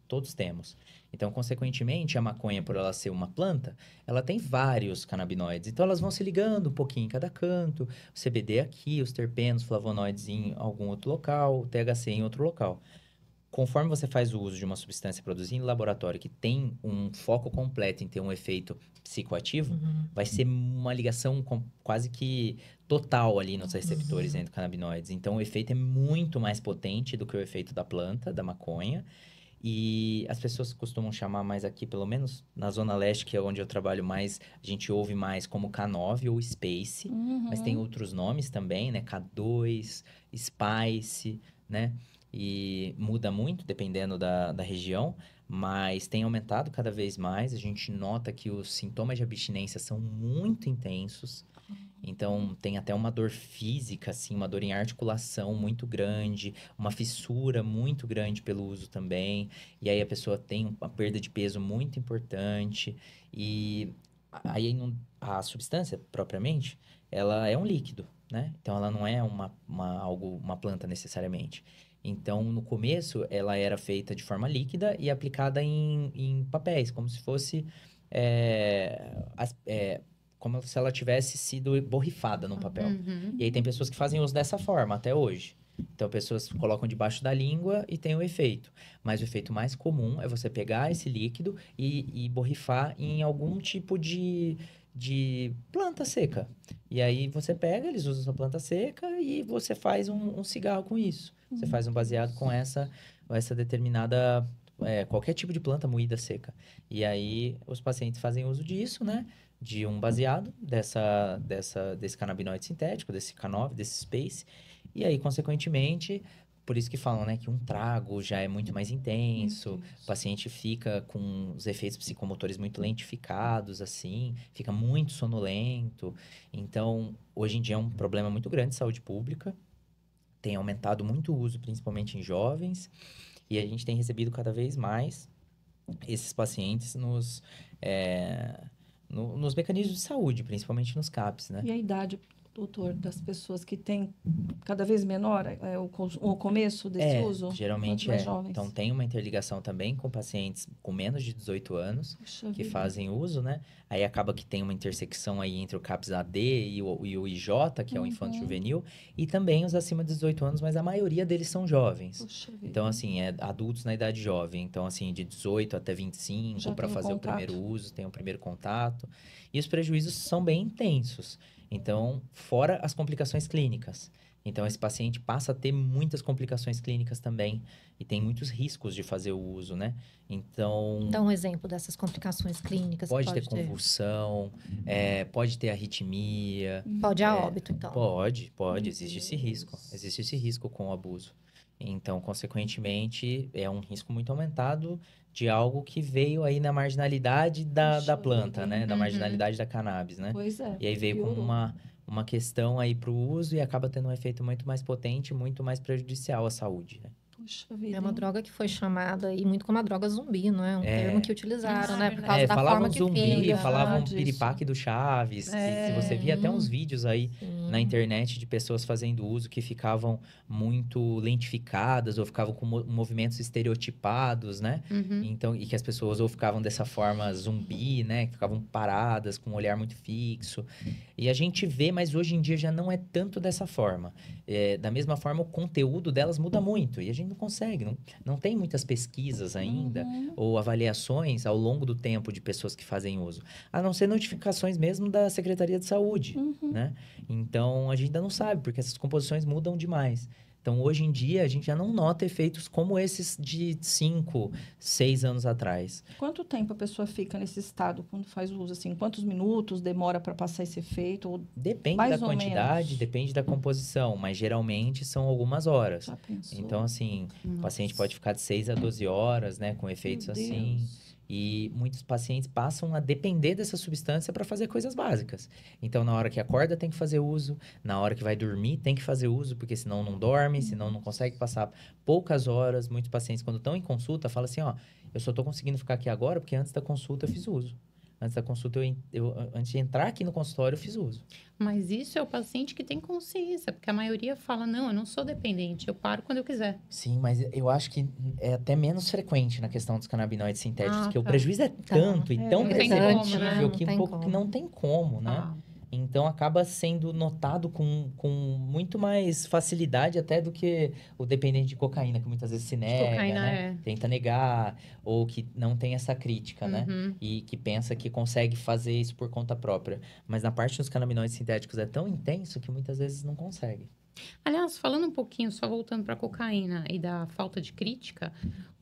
todos temos. Então, consequentemente, a maconha, por ela ser uma planta, ela tem vários canabinoides. Então, elas vão se ligando um pouquinho em cada canto. O CBD aqui, os terpenos, flavonoides em algum outro local, o THC em outro local. Conforme você faz o uso de uma substância produzida em laboratório que tem um foco completo em ter um efeito psicoativo, vai ser uma ligação quase que total ali nos receptores endocannabinoides. Então, o efeito é muito mais potente do que o efeito da planta, da maconha. E as pessoas costumam chamar mais aqui, pelo menos na Zona Leste, que é onde eu trabalho mais, a gente ouve mais como K9 ou Space, mas tem outros nomes também, né? K2, Spice, né? E muda muito dependendo da região, mas tem aumentado cada vez mais. A gente nota que os sintomas de abstinência são muito intensos. Então, tem até uma dor física, assim, uma dor em articulação muito grande, uma fissura muito grande pelo uso também. E aí, a pessoa tem uma perda de peso muito importante. E aí, a substância, propriamente, ela é um líquido, né? Então, ela não é uma planta necessariamente. Então, no começo, ela era feita de forma líquida e aplicada em papéis, como se fosse... como se ela tivesse sido borrifada no papel. E aí tem pessoas que fazem uso dessa forma até hoje. Então, pessoas colocam debaixo da língua e tem o efeito. Mas o efeito mais comum é você pegar esse líquido e borrifar em algum tipo de de planta seca. E aí você pega, eles usam essa planta seca e você faz um cigarro com isso. Você faz um baseado com essa determinada, qualquer tipo de planta moída seca. E aí os pacientes fazem uso disso, né? De um baseado desse canabinoide sintético, desse K9, desse Space. E aí, consequentemente, por isso que falam, né, que um trago já é muito mais intenso, o paciente fica com os efeitos psicomotores muito lentificados, assim, fica muito sonolento. Então, hoje em dia é um problema muito grande de saúde pública, tem aumentado muito o uso, principalmente em jovens, e a gente tem recebido cada vez mais esses pacientes nos mecanismos de saúde, principalmente nos CAPs, né? E a idade, doutor, das pessoas que têm cada vez menor o começo desse uso? Geralmente mais jovens? Então, tem uma interligação também com pacientes com menos de 18 anos Puxa que vida. fazem uso, né? Aí acaba que tem uma intersecção aí entre o CAPS-AD e o IJ, que é o infanto juvenil, e também os acima de 18 anos, mas a maioria deles são jovens. Puxa vida. Então, assim, adultos na idade jovem. Então, assim, de 18 até 25 Já para tem o fazer o contato. primeiro uso, tem o primeiro contato. E os prejuízos são bem intensos. Então, fora as complicações clínicas. Então, esse paciente passa a ter muitas complicações clínicas também. E tem muitos riscos de fazer o uso, né? Então, Dá um exemplo dessas complicações clínicas. pode ter convulsão, pode ter arritmia. Pode a óbito, então. Pode. Meu Existe esse risco. Deus. Existe esse risco com o abuso. Então, consequentemente, é um risco muito aumentado de algo que veio aí na marginalidade da Puxa planta, vida. né? Da Uhum. marginalidade da cannabis, né? Pois é. E aí veio como piorou. uma questão aí para o uso e acaba tendo um efeito muito mais potente, muito mais prejudicial à saúde, né? Puxa vida. É uma hein? droga que foi chamada aí muito como a droga zumbi, não é? Um termo que utilizaram, Ah, né? Por verdade. causa da falavam forma que zumbi, fica. falavam Disso. piripaque do Chaves, que você via até uns vídeos aí na internet de pessoas fazendo uso que ficavam muito lentificadas ou ficavam com movimentos estereotipados, né? Uhum. Então, e que as pessoas ou ficavam dessa forma zumbi, né? Que ficavam paradas, com um olhar muito fixo. E a gente vê, mas hoje em dia já não é tanto dessa forma. Da mesma forma, o conteúdo delas muda muito. E a gente não consegue, não tem muitas pesquisas ainda, ou avaliações ao longo do tempo de pessoas que fazem uso. A não ser notificações mesmo da Secretaria de Saúde, né? Então, a gente ainda não sabe, porque essas composições mudam demais. Então, hoje em dia, a gente já não nota efeitos como esses de 5, 6 anos atrás. Quanto tempo a pessoa fica nesse estado quando faz uso? Assim, quantos minutos demora para passar esse efeito? Ou Depende mais da ou quantidade, menos? depende da composição, mas geralmente são algumas horas. Já pensou? Então, assim, o paciente pode ficar de 6 a 12 horas, né, com efeitos Meu assim. Deus. E muitos pacientes passam a depender dessa substância para fazer coisas básicas. Então, na hora que acorda, tem que fazer uso. Na hora que vai dormir, tem que fazer uso, porque senão não dorme, senão não consegue passar poucas horas. Muitos pacientes, quando estão em consulta, falam assim, ó, eu só estou conseguindo ficar aqui agora porque antes da consulta eu fiz uso. Antes da consulta, antes de entrar aqui no consultório, eu fiz uso. Mas isso é o paciente que tem consciência, porque a maioria fala, não, eu não sou dependente, eu paro quando eu quiser. Sim, mas eu acho que é até menos frequente na questão dos canabinoides sintéticos, porque o tá. prejuízo é tanto e tão Não tem presente como, né? que Não um tem pouco que como. não tem como, né? Ah, Então, acaba sendo notado com muito mais facilidade até do que o dependente de cocaína, que muitas vezes se nega, cocaína né? Tenta negar, ou que não tem essa crítica, né? uhum. E que pensa que consegue fazer isso por conta própria. Mas na parte dos canabinoides sintéticos é tão intenso que muitas vezes não consegue. Aliás, falando um pouquinho, só voltando para a cocaína e da falta de crítica,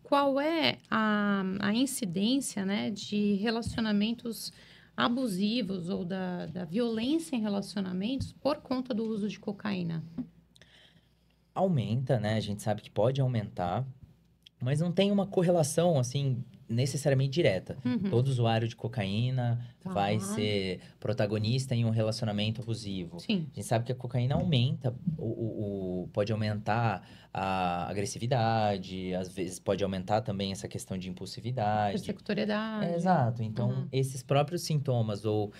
qual é a incidência, né, de relacionamentos abusivos ou da violência em relacionamentos por conta do uso de cocaína? Aumenta, né? A gente sabe que pode aumentar, mas não tem uma correlação, assim, necessariamente direta. Uhum. Todo usuário de cocaína Tá. vai ser protagonista em um relacionamento abusivo. Sim. A gente sabe que a cocaína aumenta, pode aumentar a agressividade, às vezes pode aumentar também essa questão de impulsividade. Persecutoriedade. Exato. Então, Uhum. esses próprios sintomas ou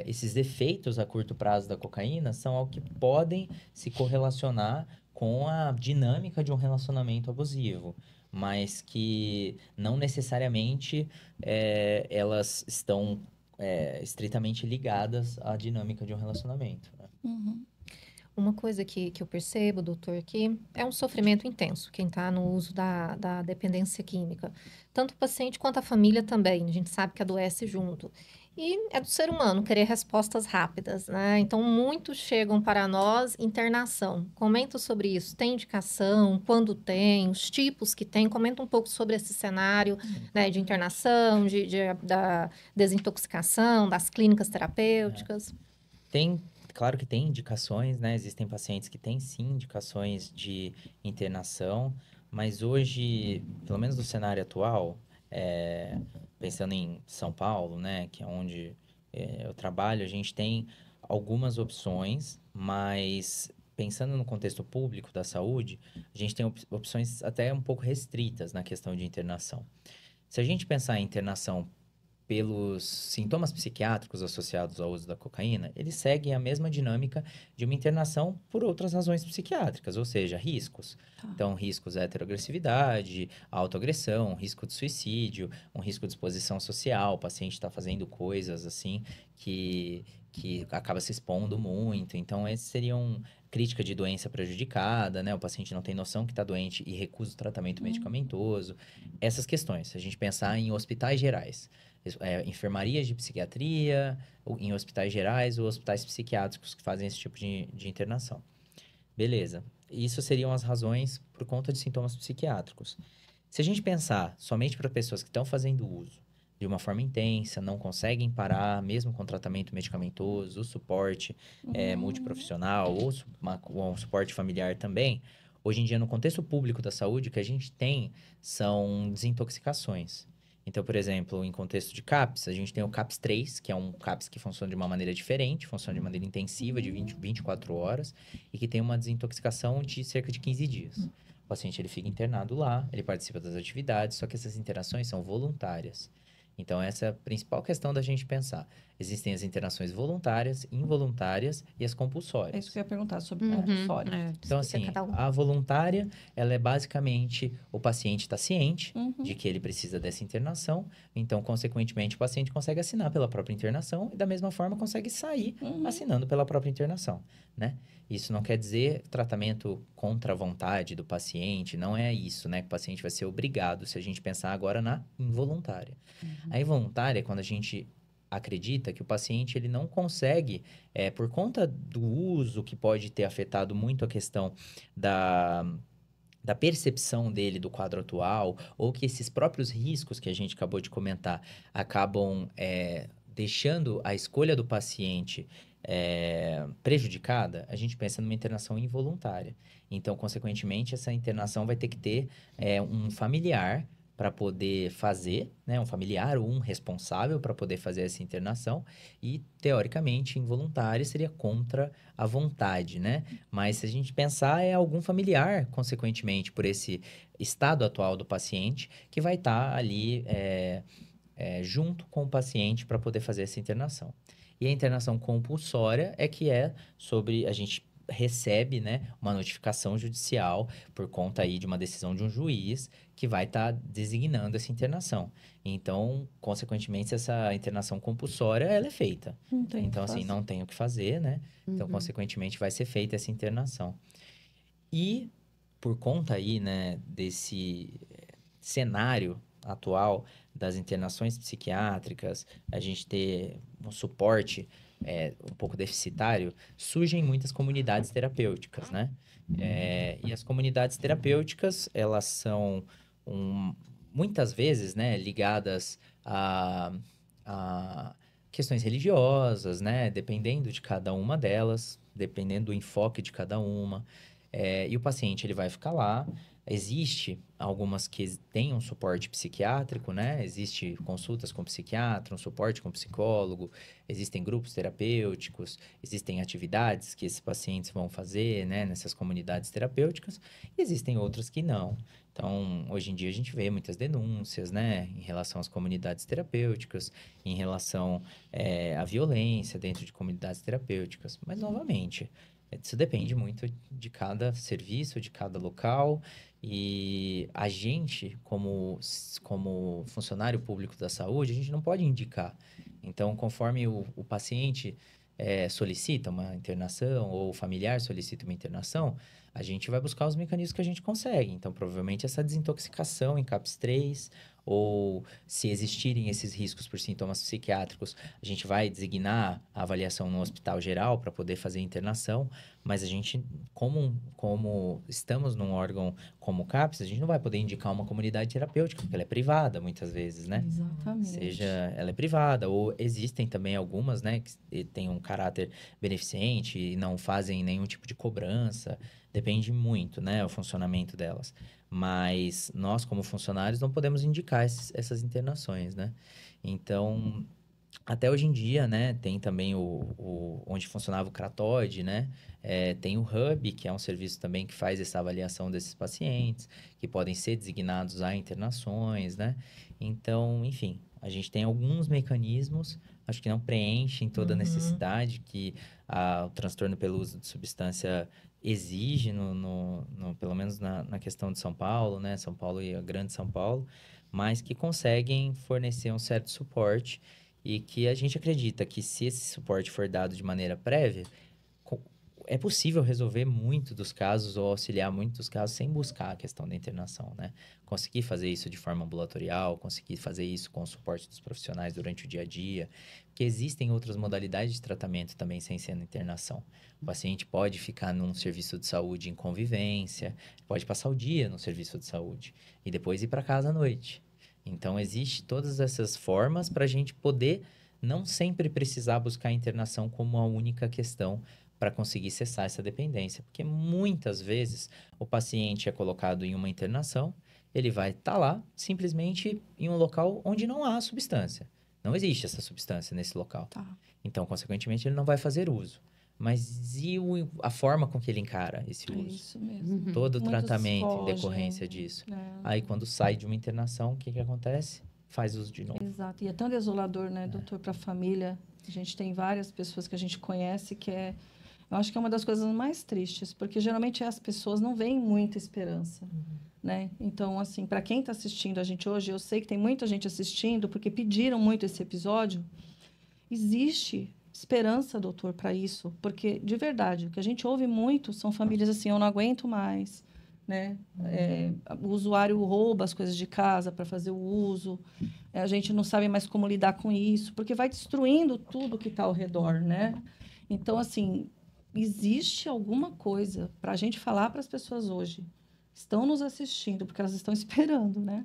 esses efeitos a curto prazo da cocaína são algo que podem se correlacionar com a dinâmica de um relacionamento abusivo, mas que não necessariamente elas estão estritamente ligadas à dinâmica de um relacionamento, né? Uma coisa que eu percebo, doutor, que é um sofrimento intenso quem está no uso da dependência química. Tanto o paciente quanto a família também. A gente sabe que adoece junto. E é do ser humano querer respostas rápidas, né? Então, muitos chegam para nós internação. Comenta sobre isso. Tem indicação? Quando tem? Os tipos que tem? Comenta um pouco sobre esse cenário, né, de internação, da desintoxicação, das clínicas terapêuticas. Claro que tem indicações, né? Existem pacientes que têm sim indicações de internação, mas hoje, pelo menos no cenário atual, pensando em São Paulo, né, que é onde eu trabalho, a gente tem algumas opções, mas pensando no contexto público da saúde, a gente tem opções até um pouco restritas na questão de internação. Se a gente pensar em internação pelos sintomas psiquiátricos associados ao uso da cocaína, eles seguem a mesma dinâmica de uma internação por outras razões psiquiátricas, ou seja, riscos. Tá. Então, riscos de heteroagressividade, autoagressão, risco de suicídio, um risco de exposição social, o paciente está fazendo coisas assim que acaba se expondo muito. Então, esses seriam crítica de doença prejudicada, né? O paciente não tem noção que está doente e recusa o tratamento medicamentoso. Essas questões, se a gente pensar em hospitais gerais. Enfermarias de psiquiatria, em hospitais gerais ou hospitais psiquiátricos que fazem esse tipo de internação. Beleza. Isso seriam as razões por conta de sintomas psiquiátricos. Se a gente pensar somente para pessoas que estão fazendo uso de uma forma intensa, não conseguem parar, mesmo com tratamento medicamentoso, o suporte multiprofissional ou um suporte familiar também, hoje em dia, no contexto público da saúde, o que a gente tem são desintoxicações. Então, por exemplo, em contexto de CAPS, a gente tem o CAPS 3, que é um CAPS que funciona de uma maneira diferente, funciona de maneira intensiva, de 24 horas, e que tem uma desintoxicação de cerca de 15 dias. O paciente ele fica internado lá, ele participa das atividades, só que essas internações são voluntárias. Então, essa é a principal questão da gente pensar. Existem as internações voluntárias, involuntárias e as compulsórias. É isso que eu ia perguntar sobre compulsório. Então, assim, a voluntária, ela é basicamente o paciente está ciente de que ele precisa dessa internação, então, consequentemente, o paciente consegue assinar pela própria internação e, da mesma forma, consegue sair assinando pela própria internação, né? Isso não quer dizer tratamento contra a vontade do paciente, não é isso, né? Que o paciente vai ser obrigado, se a gente pensar agora na involuntária. A involuntária é quando a gente acredita que o paciente ele não consegue, por conta do uso que pode ter afetado muito a questão da percepção dele do quadro atual, ou que esses próprios riscos que a gente acabou de comentar acabam deixando a escolha do paciente prejudicada, a gente pensa numa internação involuntária. Então, consequentemente, essa internação vai ter que ter um familiar para poder fazer, né? Um familiar ou um responsável para poder fazer essa internação e, teoricamente, involuntária seria contra a vontade, né? Mas se a gente pensar, é algum familiar, consequentemente, por esse estado atual do paciente, que vai estar ali junto com o paciente para poder fazer essa internação. E a internação compulsória é que sobre a gente recebe, né, uma notificação judicial por conta aí de uma decisão de um juiz que vai estar designando essa internação. Então, consequentemente, essa internação compulsória, ela é feita. Então, assim, não tem o que fazer, né? Então, consequentemente, vai ser feita essa internação. E, por conta aí, né, desse cenário atual das internações psiquiátricas, a gente ter um suporte um pouco deficitário, surgem muitas comunidades terapêuticas, né? E as comunidades terapêuticas, elas são muitas vezes, né, ligadas a questões religiosas, né? Dependendo de cada uma delas, dependendo do enfoque de cada uma. E o paciente, ele vai ficar lá. Existe algumas que têm um suporte psiquiátrico, né? Existe consultas com psiquiatra, um suporte com psicólogo, existem grupos terapêuticos, existem atividades que esses pacientes vão fazer, né? Nessas comunidades terapêuticas, e existem outras que não. Então, hoje em dia a gente vê muitas denúncias, né? Em relação às comunidades terapêuticas, em relação à violência dentro de comunidades terapêuticas. Mas, novamente, isso depende muito de cada serviço, de cada local. E a gente, como funcionário público da saúde, a gente não pode indicar. Então, conforme o paciente solicita uma internação ou o familiar solicita uma internação, a gente vai buscar os mecanismos que a gente consegue. Então, provavelmente, essa desintoxicação em CAPS 3 ou se existirem esses riscos por sintomas psiquiátricos, a gente vai designar a avaliação no hospital geral para poder fazer a internação, mas a gente, como estamos num órgão como o CAPS, a gente não vai poder indicar uma comunidade terapêutica, porque ela é privada muitas vezes, né? Exatamente. Seja ela é privada, ou existem também algumas, né, que têm um caráter beneficente e não fazem nenhum tipo de cobrança. Depende muito, né, o funcionamento delas. Mas nós, como funcionários, não podemos indicar essas internações, né? Então, até hoje em dia, né, tem também onde funcionava o Cratóide, né? Tem o Hub, que é um serviço também que faz essa avaliação desses pacientes, que podem ser designados a internações, né? Então, enfim, a gente tem alguns mecanismos, acho que não preenchem toda a necessidade que o transtorno pelo uso de substância exige, pelo menos na questão de São Paulo, né? São Paulo e a Grande São Paulo, mas que conseguem fornecer um certo suporte e que a gente acredita que se esse suporte for dado de maneira prévia, é possível resolver muito dos casos ou auxiliar muito dos casos sem buscar a questão da internação, né? Conseguir fazer isso de forma ambulatorial, conseguir fazer isso com o suporte dos profissionais durante o dia a dia, porque existem outras modalidades de tratamento também sem ser na internação. O paciente pode ficar num serviço de saúde em convivência, pode passar o dia no serviço de saúde e depois ir para casa à noite. Então, existe todas essas formas para a gente poder não sempre precisar buscar a internação como a única questão para conseguir cessar essa dependência. Porque muitas vezes o paciente é colocado em uma internação, ele vai estar lá simplesmente em um local onde não há substância. Não existe essa substância nesse local. Tá. Então, consequentemente, ele não vai fazer uso. Mas e a forma com que ele encara esse É uso? isso mesmo. Todo o Muitos tratamento em fogem, decorrência disso. né? Aí, quando sai de uma internação, o que acontece? Faz uso de novo. Exato. E é tão desolador, né, doutor, para a família. A gente tem várias pessoas que a gente conhece que eu acho que é uma das coisas mais tristes, porque geralmente as pessoas não veem muita esperança, né? Então, assim, para quem está assistindo a gente hoje, eu sei que tem muita gente assistindo porque pediram muito esse episódio. Existe esperança, doutor, para isso, porque de verdade, o que a gente ouve muito são famílias assim, eu não aguento mais, né? O usuário rouba as coisas de casa para fazer o uso, a gente não sabe mais como lidar com isso, porque vai destruindo tudo que está ao redor, né? Então, assim, existe alguma coisa para a gente falar para as pessoas hoje, estão nos assistindo, porque elas estão esperando, né?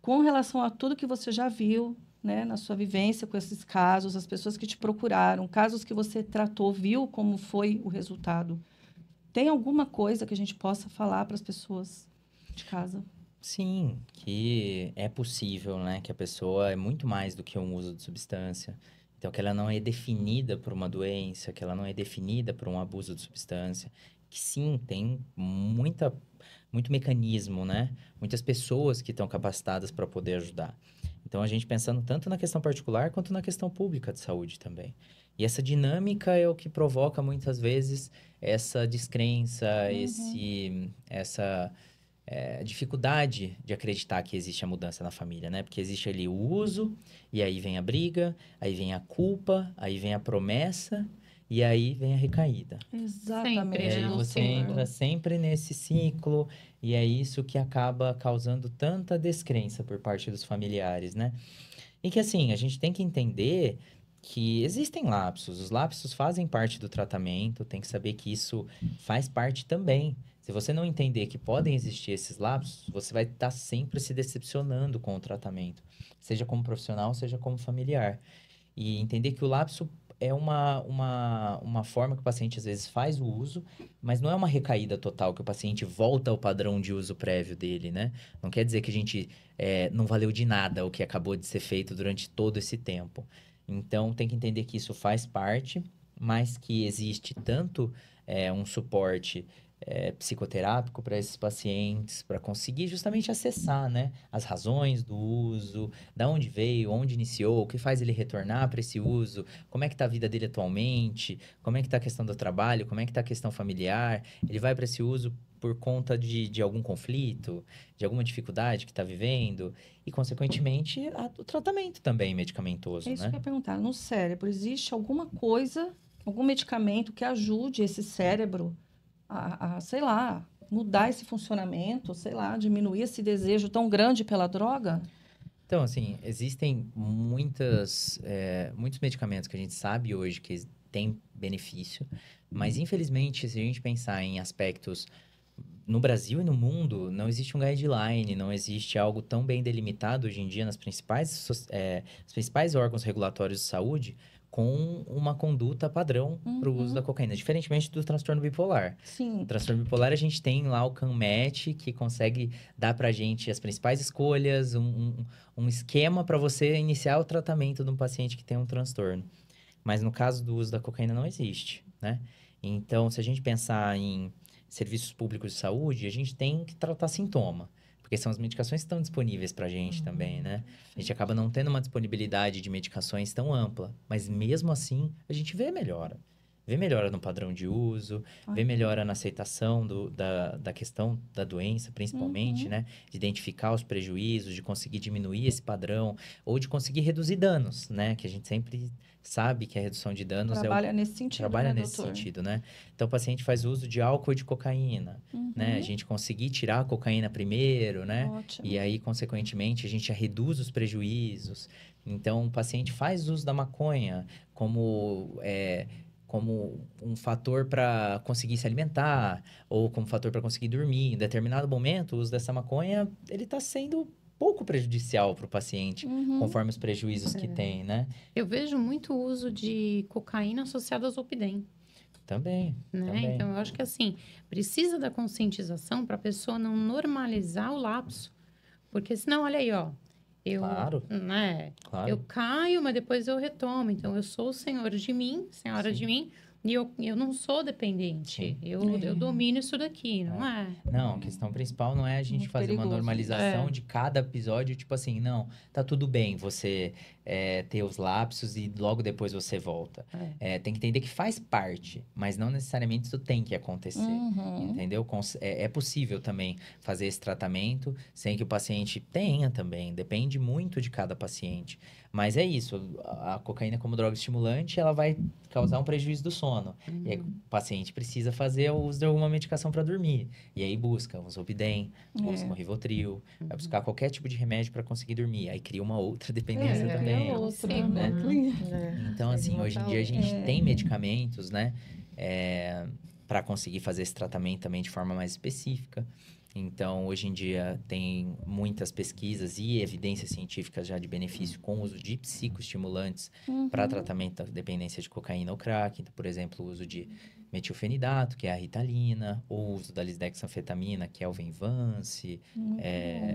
Com relação a tudo que você já viu, né, na sua vivência com esses casos, as pessoas que te procuraram, casos que você tratou, viu como foi o resultado. Tem alguma coisa que a gente possa falar para as pessoas de casa? Sim, que é possível, né? Que a pessoa é muito mais do que um uso de substância. Então, que ela não é definida por uma doença, que ela não é definida por um abuso de substância. Que sim, tem muito mecanismo, né? Muitas pessoas que estão capacitadas para poder ajudar. Então, a gente pensando tanto na questão particular quanto na questão pública de saúde também. E essa dinâmica é o que provoca, muitas vezes, essa descrença, essa dificuldade de acreditar que existe a mudança na família, né? Porque existe ali o uso, e aí vem a briga, aí vem a culpa, aí vem a promessa, e aí vem a recaída. Exatamente. Sempre, E aí né? você entra sempre nesse ciclo, e é isso que acaba causando tanta descrença por parte dos familiares, né? E que, assim, a gente tem que entender que existem lapsos. Os lapsos fazem parte do tratamento, tem que saber que isso faz parte também. Se você não entender que podem existir esses lapsos, você vai estar sempre se decepcionando com o tratamento, seja como profissional, seja como familiar. E entender que o lapso é uma forma que o paciente às vezes faz o uso, mas não é uma recaída total, que o paciente volta ao padrão de uso prévio dele, né? Não quer dizer que a gente não valeu de nada o que acabou de ser feito durante todo esse tempo. Então, tem que entender que isso faz parte, mas que existe tanto um suporte psicoterápico para esses pacientes, para conseguir justamente acessar, né, as razões do uso, da onde veio, onde iniciou, o que faz ele retornar para esse uso, como é que está a vida dele atualmente, como é que está a questão do trabalho, como é que está a questão familiar, ele vai para esse uso por conta de algum conflito, de alguma dificuldade que está vivendo, e, consequentemente, o tratamento também medicamentoso, É isso né? que eu ia perguntar. No cérebro, existe alguma coisa, algum medicamento que ajude esse cérebro sei lá, mudar esse funcionamento, sei lá, diminuir esse desejo tão grande pela droga? Então, assim, existem muitos medicamentos que a gente sabe hoje que têm benefício, mas infelizmente, se a gente pensar em aspectos no Brasil e no mundo, não existe um guideline, não existe algo tão bem delimitado hoje em dia nas os principais órgãos regulatórios de saúde com uma conduta padrão para o uso da cocaína, diferentemente do transtorno bipolar. Sim. O transtorno bipolar, a gente tem lá o CANMET, que consegue dar para a gente as principais escolhas, um esquema para você iniciar o tratamento de um paciente que tem um transtorno. Mas no caso do uso da cocaína, não existe, né? Então, se a gente pensar em serviços públicos de saúde, a gente tem que tratar sintoma. Porque são as medicações que estão disponíveis para a gente também, né? A gente acaba não tendo uma disponibilidade de medicações tão ampla. Mas mesmo assim, a gente vê melhora. Vê melhora no padrão de uso, vê melhora na aceitação da questão da doença, principalmente, né? De identificar os prejuízos, de conseguir diminuir esse padrão, ou de conseguir reduzir danos, né? Que a gente sempre sabe que a redução de danos trabalha nesse sentido, trabalha né, nesse doutor? sentido, né? Então, o paciente faz uso de álcool e de cocaína, né? A gente conseguir tirar a cocaína primeiro, né? Ótimo. E aí, consequentemente, a gente já reduz os prejuízos. Então, o paciente faz uso da maconha como um fator para conseguir se alimentar ou como fator para conseguir dormir. Em determinado momento, o uso dessa maconha, ele está sendo pouco prejudicial para o paciente, conforme os prejuízos que tem, né? Eu vejo muito uso de cocaína associado ao Zolpidem, Também, né? também. Então, eu acho que, assim, precisa da conscientização para a pessoa não normalizar o lapso. Porque senão, olha aí, ó. Claro. Né? Claro. Eu caio, mas depois eu retomo. Então, eu sou o senhor de mim, senhora de mim, e eu não sou dependente. Sim. Eu domino isso daqui, não é? Não, a questão principal não é a gente Muito fazer perigoso. uma normalização de cada episódio, tipo assim, não, tá tudo bem você ter os lapsos e logo depois você volta. Tem que entender que faz parte, mas não necessariamente isso tem que acontecer, entendeu? É possível também fazer esse tratamento sem que o paciente tenha também, depende muito de cada paciente. Mas é isso, a cocaína como droga estimulante, ela vai causar um prejuízo do sono. E aí o paciente precisa fazer o uso de alguma medicação para dormir. E aí busca um Zolpidem, busca um Rivotril, vai buscar qualquer tipo de remédio para conseguir dormir. Aí cria uma outra dependência também. Outra, né? É. Então, assim, hoje em dia a gente tem medicamentos, né? Para conseguir fazer esse tratamento também de forma mais específica. Então, hoje em dia, tem muitas pesquisas e evidências científicas já de benefício com o uso de psicoestimulantes para tratamento da dependência de cocaína ou crack. Então, por exemplo, o uso de metilfenidato, que é a Ritalina, ou o uso da lisdexanfetamina, que é o Venvance,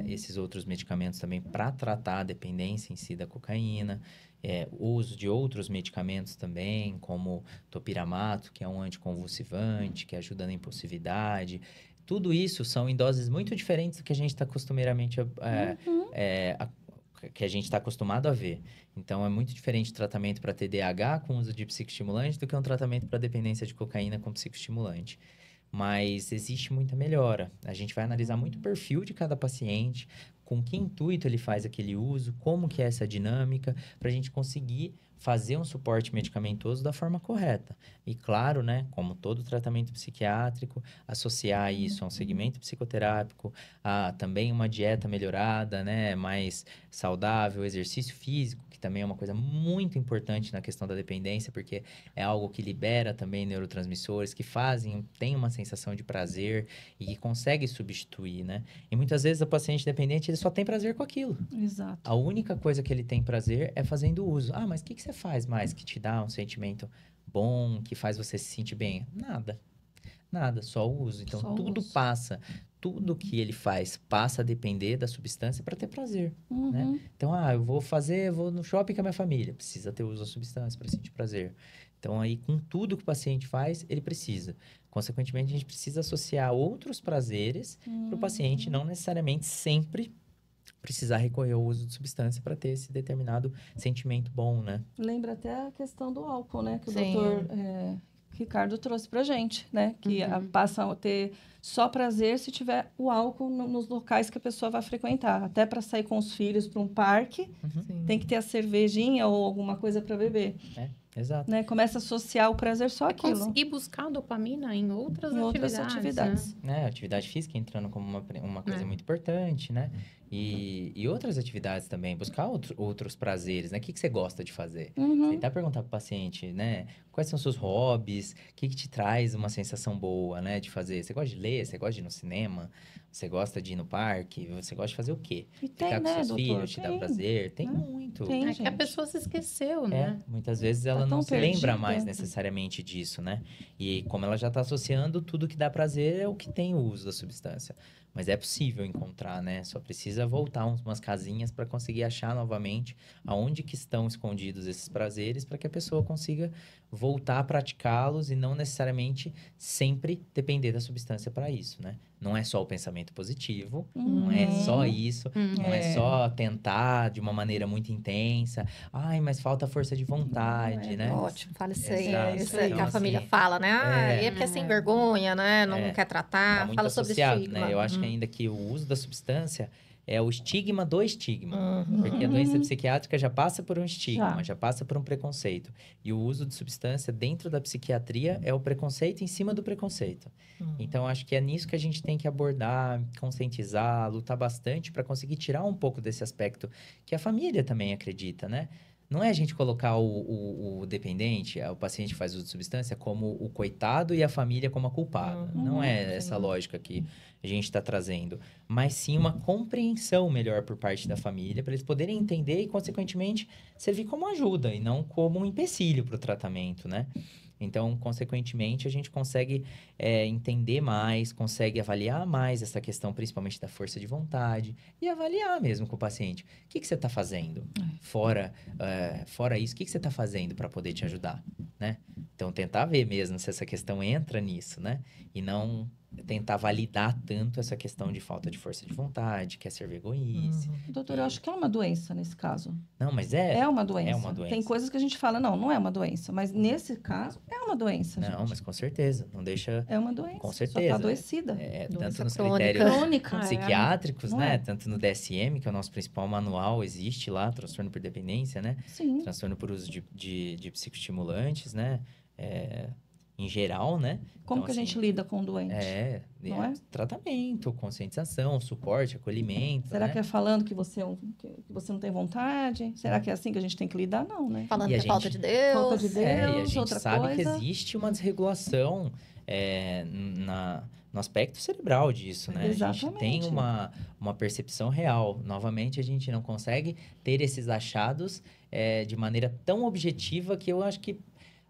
esses outros medicamentos também para tratar a dependência em si da cocaína. O uso de outros medicamentos também, como topiramato, que é um anticonvulsivante, que ajuda na impulsividade. Tudo isso são em doses muito diferentes do que a gente está costumeiramente que a gente está acostumado a ver. Então, é muito diferente o tratamento para TDAH com uso de psicoestimulante do que um tratamento para dependência de cocaína com psicoestimulante. Mas existe muita melhora. A gente vai analisar muito o perfil de cada paciente, com que intuito ele faz aquele uso, como que é essa dinâmica, para a gente conseguir fazer um suporte medicamentoso da forma correta. E claro, né, como todo tratamento psiquiátrico, associar isso a um segmento psicoterápico, a também uma dieta melhorada, né, mais saudável, exercício físico, que também é uma coisa muito importante na questão da dependência, porque é algo que libera também neurotransmissores que tem uma sensação de prazer e que consegue substituir, né? E muitas vezes o paciente dependente, ele só tem prazer com aquilo. Exato. A única coisa que ele tem prazer é fazendo uso. Ah, mas o que você faz mais que te dá um sentimento bom, que faz você se sentir bem? Nada, só o uso. Então, tudo que ele faz passa a depender da substância para ter prazer, né? Então, eu vou no shopping com a minha família, precisa ter uso da substância para sentir prazer. Então, aí, com tudo que o paciente faz, ele precisa. Consequentemente, a gente precisa associar outros prazeres para o paciente, não necessariamente sempre precisar recorrer ao uso de substância para ter esse determinado sentimento bom, né? Lembra até a questão do álcool, né? Que o Sim. doutor Ricardo trouxe pra gente, né? Que passa a ter só prazer se tiver o álcool nos locais que a pessoa vai frequentar. Até para sair com os filhos para um parque, tem que ter a cervejinha ou alguma coisa para beber. Exato. Né? Começa a associar o prazer só aquilo. Conseguir buscar dopamina em outras Em outras atividades. atividades. Né? A atividade física entrando como uma coisa muito importante, né? E outras atividades também, buscar outros prazeres, né? O que você gosta de fazer? Uhum. Tentar perguntar para o paciente, né? Quais são os seus hobbies? O que te traz uma sensação boa, né? De fazer? Você gosta de ler? Você gosta de ir no cinema? Você gosta de ir no parque? Você gosta de fazer o quê? E Ficar tem, com né, seus doutor? filhos, te dá Tem, prazer? Tem né? muito. Tem, É que a gente. pessoa se esqueceu, É, né? muitas vezes ela Tá não tão se lembra perdida. mais necessariamente disso, né? E como ela já está associando, tudo que dá prazer é o que tem o uso da substância. Mas é possível encontrar, né? Só precisa voltar umas casinhas para conseguir achar novamente aonde que estão escondidos esses prazeres para que a pessoa consiga voltar a praticá-los e não necessariamente sempre depender da substância para isso, né? Não é só o pensamento positivo, não é só Uhum. isso, não é só tentar de uma maneira muito intensa. Ai, mas falta força de vontade, Não é né? Ótimo, fala isso aí. Exato. Isso Então, que a família assim, fala, né? Ah, e é porque é sem vergonha, né? Não quer tá tratar. muito Fala sobre associado, estigma. né? Eu acho que ainda que o uso da substância é o estigma do estigma. Uhum. Porque a doença psiquiátrica já passa por um estigma, Já. já passa por um preconceito. E o uso de substância dentro da psiquiatria é o preconceito em cima do preconceito. Então, acho que é nisso que a gente tem que abordar, conscientizar, lutar bastante para conseguir tirar um pouco desse aspecto que a família também acredita, né? Não é a gente colocar o dependente, o paciente que faz uso de substância, como o coitado e a família como a culpada. Não é essa lógica que a gente está trazendo. Mas sim uma compreensão melhor por parte da família, para eles poderem entender e, consequentemente, servir como ajuda e não como um empecilho para o tratamento, né? Então, consequentemente, a gente consegue entender mais, consegue avaliar mais essa questão, principalmente da força de vontade, e avaliar mesmo com o paciente. O que você está fazendo? Fora isso, o que você está fazendo para poder te ajudar, né? Então, tentar ver mesmo se essa questão entra nisso, né? E não tentar validar tanto essa questão de falta de força de vontade, quer ser vergonhice. Doutor, eu acho que é uma doença nesse caso. Não, mas É uma doença. É uma doença. Tem coisas que a gente fala, não é uma doença. Mas nesse caso, é uma doença, Não, gente. mas com certeza. Não deixa... É uma doença. Com Só tá certeza. adoecida. Doença Tanto nos crônica. critérios Crônica. psiquiátricos, Não né? é? Tanto no DSM, que é o nosso principal manual, existe lá, transtorno por dependência, né? Sim. Transtorno por uso de psicoestimulantes, né? Em geral, né? Como Então, que a gente assim, lida com o doente? Não é? Tratamento, conscientização, suporte, acolhimento, Será né? que é falando que você não tem vontade? Será que é assim que a gente tem que lidar? Não, né? Falando E que a é falta gente- de Deus. Falta de Deus. E a Deus, gente outra sabe que coisa. existe uma desregulação no aspecto cerebral disso, né? A gente tem Exatamente. uma percepção real. Novamente, a gente não consegue ter esses achados de maneira tão objetiva que eu acho que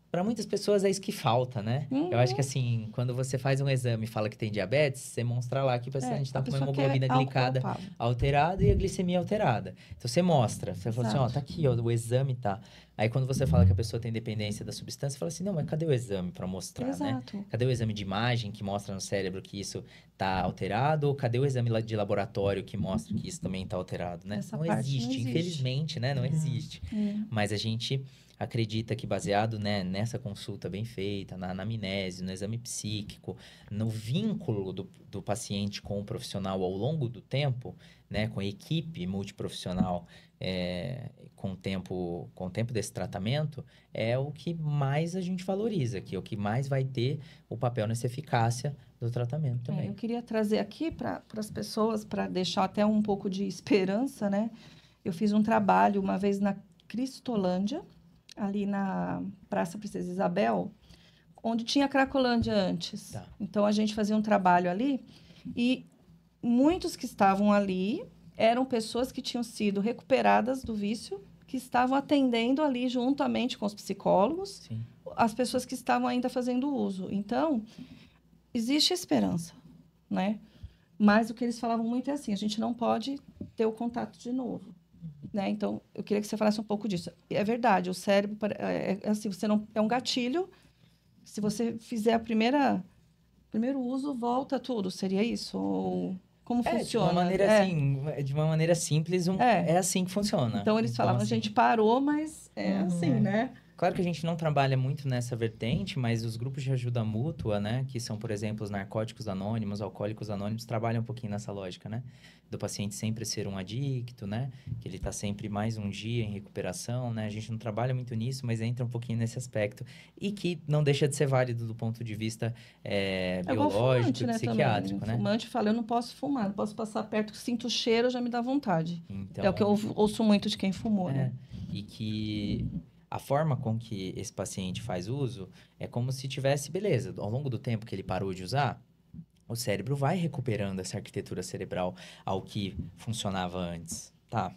para muitas pessoas é isso que falta, né? Eu acho que assim, quando você faz um exame e fala que tem diabetes, você mostra lá que o paciente está a com uma pessoa hemoglobina quer álcool glicada palpável. alterada e a glicemia alterada. Então você mostra, você fala assim, ó, Exato. tá aqui, ó, o exame tá. Aí quando você fala que a pessoa tem dependência da substância, você fala assim, não, mas cadê o exame para mostrar, né? Exato. Cadê o exame de imagem que mostra no cérebro que isso tá alterado? Ou cadê o exame de laboratório que mostra que isso também tá alterado, né? Essa Não parte não existe, existe. infelizmente, né? Não existe. Mas a gente acredita que baseado, né, nessa consulta bem feita, na anamnese, no exame psíquico, no vínculo do paciente com o profissional ao longo do tempo, né, com a equipe multiprofissional, com o tempo desse tratamento, é o que mais a gente valoriza, que é o que mais vai ter o papel nessa eficácia do tratamento também. Eu queria trazer aqui para as pessoas, para deixar até um pouco de esperança, né? Eu fiz um trabalho uma vez na Cristolândia, ali na Praça Princesa Isabel, onde tinha Cracolândia antes. Tá. Então, a gente fazia um trabalho ali e muitos que estavam ali eram pessoas que tinham sido recuperadas do vício, que estavam atendendo ali juntamente com os psicólogos, Sim. as pessoas que estavam ainda fazendo uso. Então, existe esperança, né? Mas o que eles falavam muito é assim, a gente não pode ter o contato de novo. Né? Então, eu queria que você falasse um pouco disso. É verdade, o cérebro assim, você não é um gatilho. Se você fizer primeiro uso, volta tudo. Seria isso? Ou como funciona? De uma maneira assim, de uma maneira simples, é assim que funciona. Então, eles falavam, assim, a gente parou, mas é assim, né? Claro que a gente não trabalha muito nessa vertente, mas os grupos de ajuda mútua, né? Que são, por exemplo, os narcóticos anônimos, alcoólicos anônimos, trabalham um pouquinho nessa lógica, né? Do paciente sempre ser um adicto, né? Que ele está sempre mais um dia em recuperação, né? A gente não trabalha muito nisso, mas entra um pouquinho nesse aspecto. E que não deixa de ser válido do ponto de vista igual biológico fumante, e né, psiquiátrico, também. né? Fumante fala, eu não posso fumar, não posso passar perto, sinto o cheiro, já me dá vontade. Então, É o que eu ouço muito de quem fumou, né? E que a forma com que esse paciente faz uso é como se tivesse, beleza, ao longo do tempo que ele parou de usar, o cérebro vai recuperando essa arquitetura cerebral ao que funcionava antes, tá?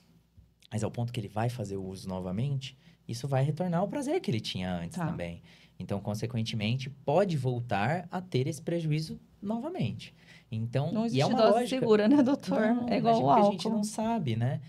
Mas ao ponto que ele vai fazer o uso novamente, isso vai retornar ao prazer que ele tinha antes também. Então, consequentemente, pode voltar a ter esse prejuízo novamente. Então, Não existe e é uma dose lógica... segura, né, doutor? Não, É igual o porque a álcool. gente não sabe, né?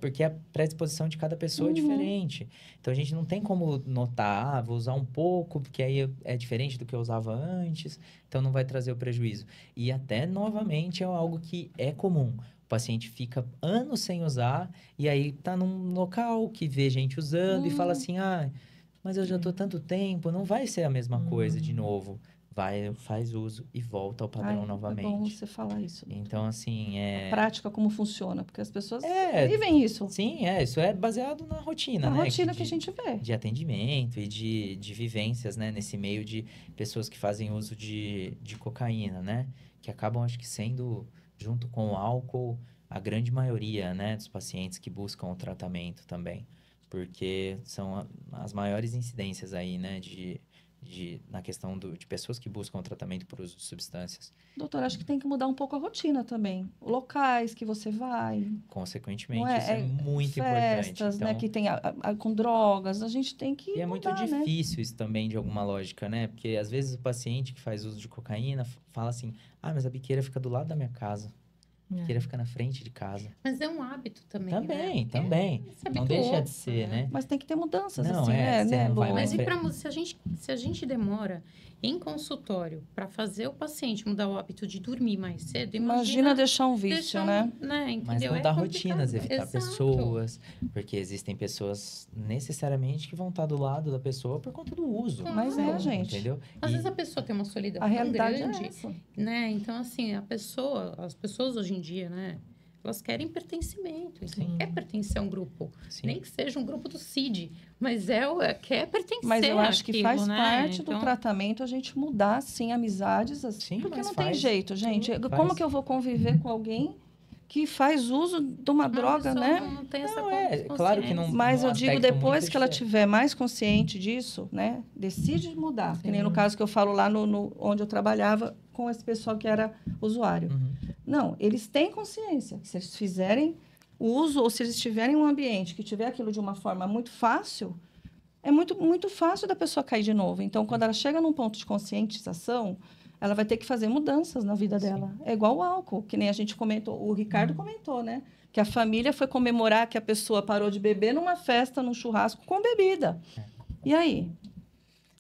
Porque a predisposição de cada pessoa é diferente. Então, a gente não tem como notar, vou usar um pouco, porque aí é diferente do que eu usava antes, então não vai trazer o prejuízo. E até, novamente, é algo que é comum. O paciente fica anos sem usar, e aí tá num local que vê gente usando e fala assim, mas eu já tô tanto tempo, não vai ser a mesma coisa de novo. Vai, faz uso e volta ao padrão novamente. É bom você falar isso. Então, assim, A prática, como funciona, porque as pessoas vivem isso. Sim, isso é baseado na rotina, né? Na rotina que a gente vê. De atendimento e de vivências, né? Nesse meio de pessoas que fazem uso de cocaína, né? Que acabam, acho que, sendo, junto com o álcool, a grande maioria, né? Dos pacientes que buscam o tratamento também. Porque são as maiores incidências aí, né? Na questão de pessoas que buscam o tratamento por uso de substâncias. Doutor, acho que tem que mudar um pouco a rotina também. Locais que você vai. Consequentemente, Não é? isso é muito festas, importante. Então, né, que tem com drogas, a gente tem que e é muito mudar, né? difícil isso também, de alguma lógica, né? Porque, às vezes, o paciente que faz uso de cocaína fala assim, mas a biqueira fica do lado da minha casa. A biqueira fica na frente de casa. Mas é um hábito também, Também, né? também. Não deixa de ser, né? Mas tem que ter mudanças, Não, assim, você não vai Lu? mais Mas se a gente demora em consultório para fazer o paciente mudar o hábito de dormir mais cedo, Imagina deixar um vício, né? Mas Entendeu? mudar rotinas, evitar Exato. pessoas. Porque existem pessoas necessariamente que vão estar do lado da pessoa por conta do uso. Mas gente. Entendeu? Às vezes a pessoa tem uma solidão A tão realidade grande, é essa. né? Então, assim, as pessoas hoje em dia, né? Elas querem pertencimento. Então, quer pertencer a um grupo. Sim. Nem que seja um grupo do CID. Mas quer pertencer Mas eu acho que faz né? parte Então, do tratamento a gente mudar, assim, amizades. Assim, Sim, porque mas não tem faz. jeito, gente. Faz. Como que eu vou conviver com alguém que faz uso de uma droga, pessoa né? Não tem essa claro que não. consciência. Mas num eu digo, aspecto depois muito que ela diferente. tiver mais consciente disso, né? Decide mudar. Que nem no caso que eu falo lá onde eu trabalhava com esse pessoal que era usuário. Não, eles têm consciência que se eles fizerem o uso ou se eles estiverem em um ambiente que tiver aquilo de uma forma muito fácil, é muito, muito fácil da pessoa cair de novo. Então, quando ela chega num ponto de conscientização, ela vai ter que fazer mudanças na vida dela. É igual o álcool, que nem a gente comentou, o Ricardo comentou, né? Que a família foi comemorar que a pessoa parou de beber numa festa, num churrasco com bebida. E aí?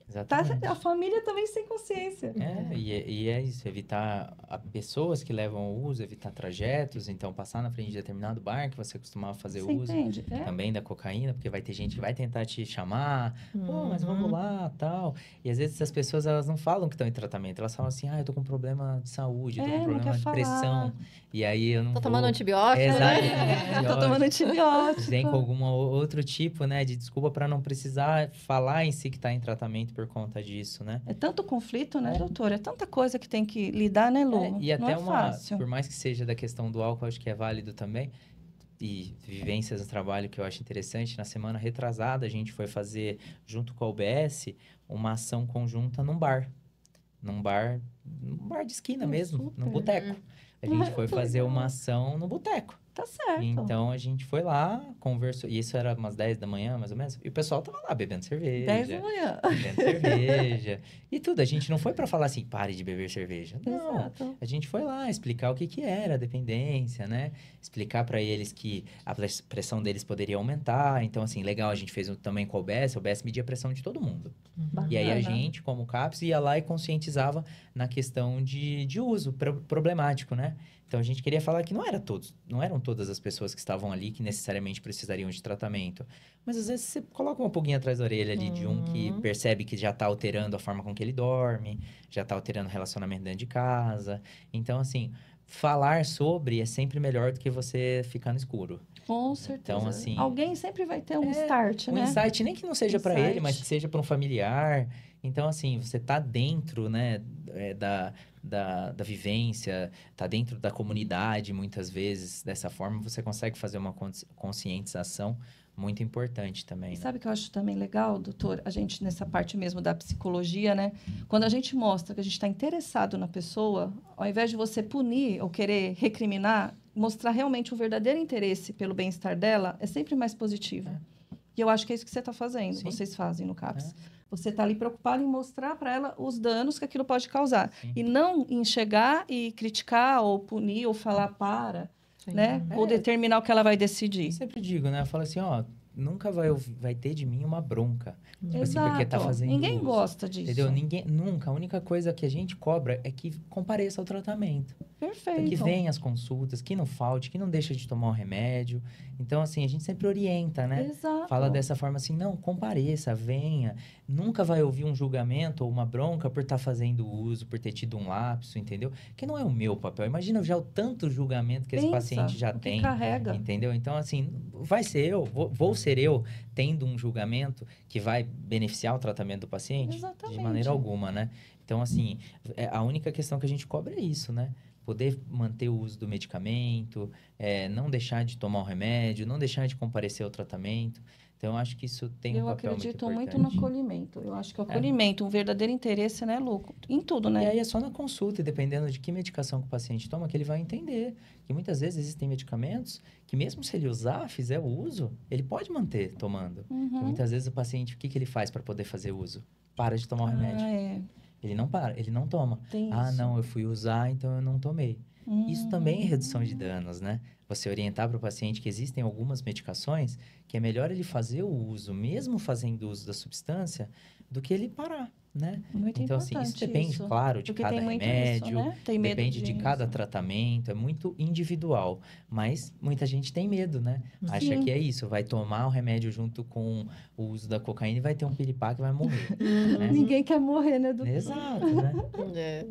Exatamente. A família também sem consciência. E é isso, evitar pessoas que levam ao uso, evitar trajetos, então passar na frente de determinado bar que você costumava fazer Você uso entende? também da cocaína, porque vai ter gente que vai tentar te chamar, pô, mas vamos lá, tal. E às vezes essas pessoas, elas não falam que estão em tratamento, elas falam assim, eu tô com problema de saúde, eu tô com não problema quer de falar. pressão, e aí eu não Tô vou... tomando antibiótico, Exato, né? Tô tomando antibiótico. Vem com algum outro tipo, né, de desculpa para não precisar falar em si que tá em tratamento por conta disso, né? É tanto conflito, né, doutor? É tanta coisa que tem que lidar, né, Lu? E até não é fácil. por mais que seja da questão do álcool, acho que é válido também, e vivências no trabalho que eu acho interessante, na semana retrasada a gente foi fazer, junto com a UBS, uma ação conjunta num bar de esquina mesmo, super. num boteco. A gente foi fazer uma ação no boteco. Tá certo. Então, a gente foi lá, conversou, e isso era umas 10 da manhã, mais ou menos, e o pessoal tava lá bebendo cerveja. 10 da manhã. Bebendo cerveja. E tudo, a gente não foi pra falar assim, pare de beber cerveja. Não, Exato. a gente foi lá explicar o que era a dependência, né? Explicar pra eles que a pressão deles poderia aumentar. Então, assim, legal, a gente fez também com a UBS media a pressão de todo mundo. E aí, a gente, como CAPS, ia lá e conscientizava na questão de uso problemático, né? Então, a gente queria falar que não eram todas as pessoas que estavam ali que necessariamente precisariam de tratamento. Mas às vezes você coloca uma pulguinha atrás da orelha ali de um que percebe que já está alterando a forma com que ele dorme, já está alterando o relacionamento dentro de casa. Então, assim, falar sobre é sempre melhor do que você ficar no escuro. Com certeza. Então, assim, alguém sempre vai ter um start, um né? insight, nem que não seja para ele, Insight. mas que seja para um familiar. Então, assim, você tá dentro, né, da vivência, tá dentro da comunidade, muitas vezes. Dessa forma, você consegue fazer uma conscientização muito importante também, E né? sabe o que eu acho também legal, doutor? A gente, nessa parte mesmo da psicologia, né? Quando a gente mostra que a gente está interessado na pessoa, ao invés de você punir ou querer recriminar, mostrar realmente o verdadeiro interesse pelo bem-estar dela, é sempre mais positivo. E eu acho que é isso que você está fazendo, Sim. vocês fazem no CAPS. Você está ali preocupado em mostrar para ela os danos que aquilo pode causar. Sim. E não em chegar e criticar, ou punir, ou falar para, Sim. né? Ou determinar o que ela vai Eu decidir. sempre digo, né? Eu falo assim, ó, nunca vai ter de mim uma bronca. Tipo assim, Exato. porque tá fazendo Ninguém uso. gosta disso. Entendeu? Ninguém, nunca. A única coisa que a gente cobra é que compareça ao tratamento. Perfeito. Que venha as consultas, que não falte, que não deixe de tomar o remédio. Então, assim, a gente sempre orienta, né? Exato. Fala dessa forma assim, não, compareça, venha. Nunca vai ouvir um julgamento ou uma bronca por estar fazendo uso, por ter tido um lapso, entendeu? Que não é o meu papel. Imagina já o tanto julgamento que esse Pensa, paciente já o que tem. carrega. Entendeu? Então, assim, vai ser eu, vou ser eu tendo um julgamento que vai beneficiar o tratamento do paciente? Exatamente. De maneira alguma, né? Então, assim, a única questão que a gente cobra é isso, né? Poder manter o uso do medicamento, não deixar de tomar o remédio, não deixar de comparecer ao tratamento. Então, eu acho que isso tem um papel muito acredito importante. muito no acolhimento. Eu acho que o acolhimento, um verdadeiro interesse, né, Lu? Em tudo, E né? aí é só na consulta, e dependendo de que medicação que o paciente toma, que ele vai entender. Que muitas vezes existem medicamentos que mesmo se ele usar, fizer o uso, ele pode manter tomando. E muitas vezes o paciente, o que ele faz para poder fazer uso? Para de tomar o remédio. Ele não para, ele não toma. Tem isso. Não, eu fui usar, então eu não tomei. Isso também é redução de danos, né? Você orientar para o paciente que existem algumas medicações que é melhor ele fazer o uso, mesmo fazendo uso da substância, do que ele parar, né? Muito Então, assim, isso depende, claro, de Porque cada tem muito remédio, isso, né? Tem medo depende de cada disso. tratamento, é muito individual. Mas muita gente tem medo, né? Acha que é isso, vai tomar o remédio junto com o uso da cocaína e vai ter um piripá que vai morrer. Né? Ninguém quer morrer, né, doutor? Exato, né?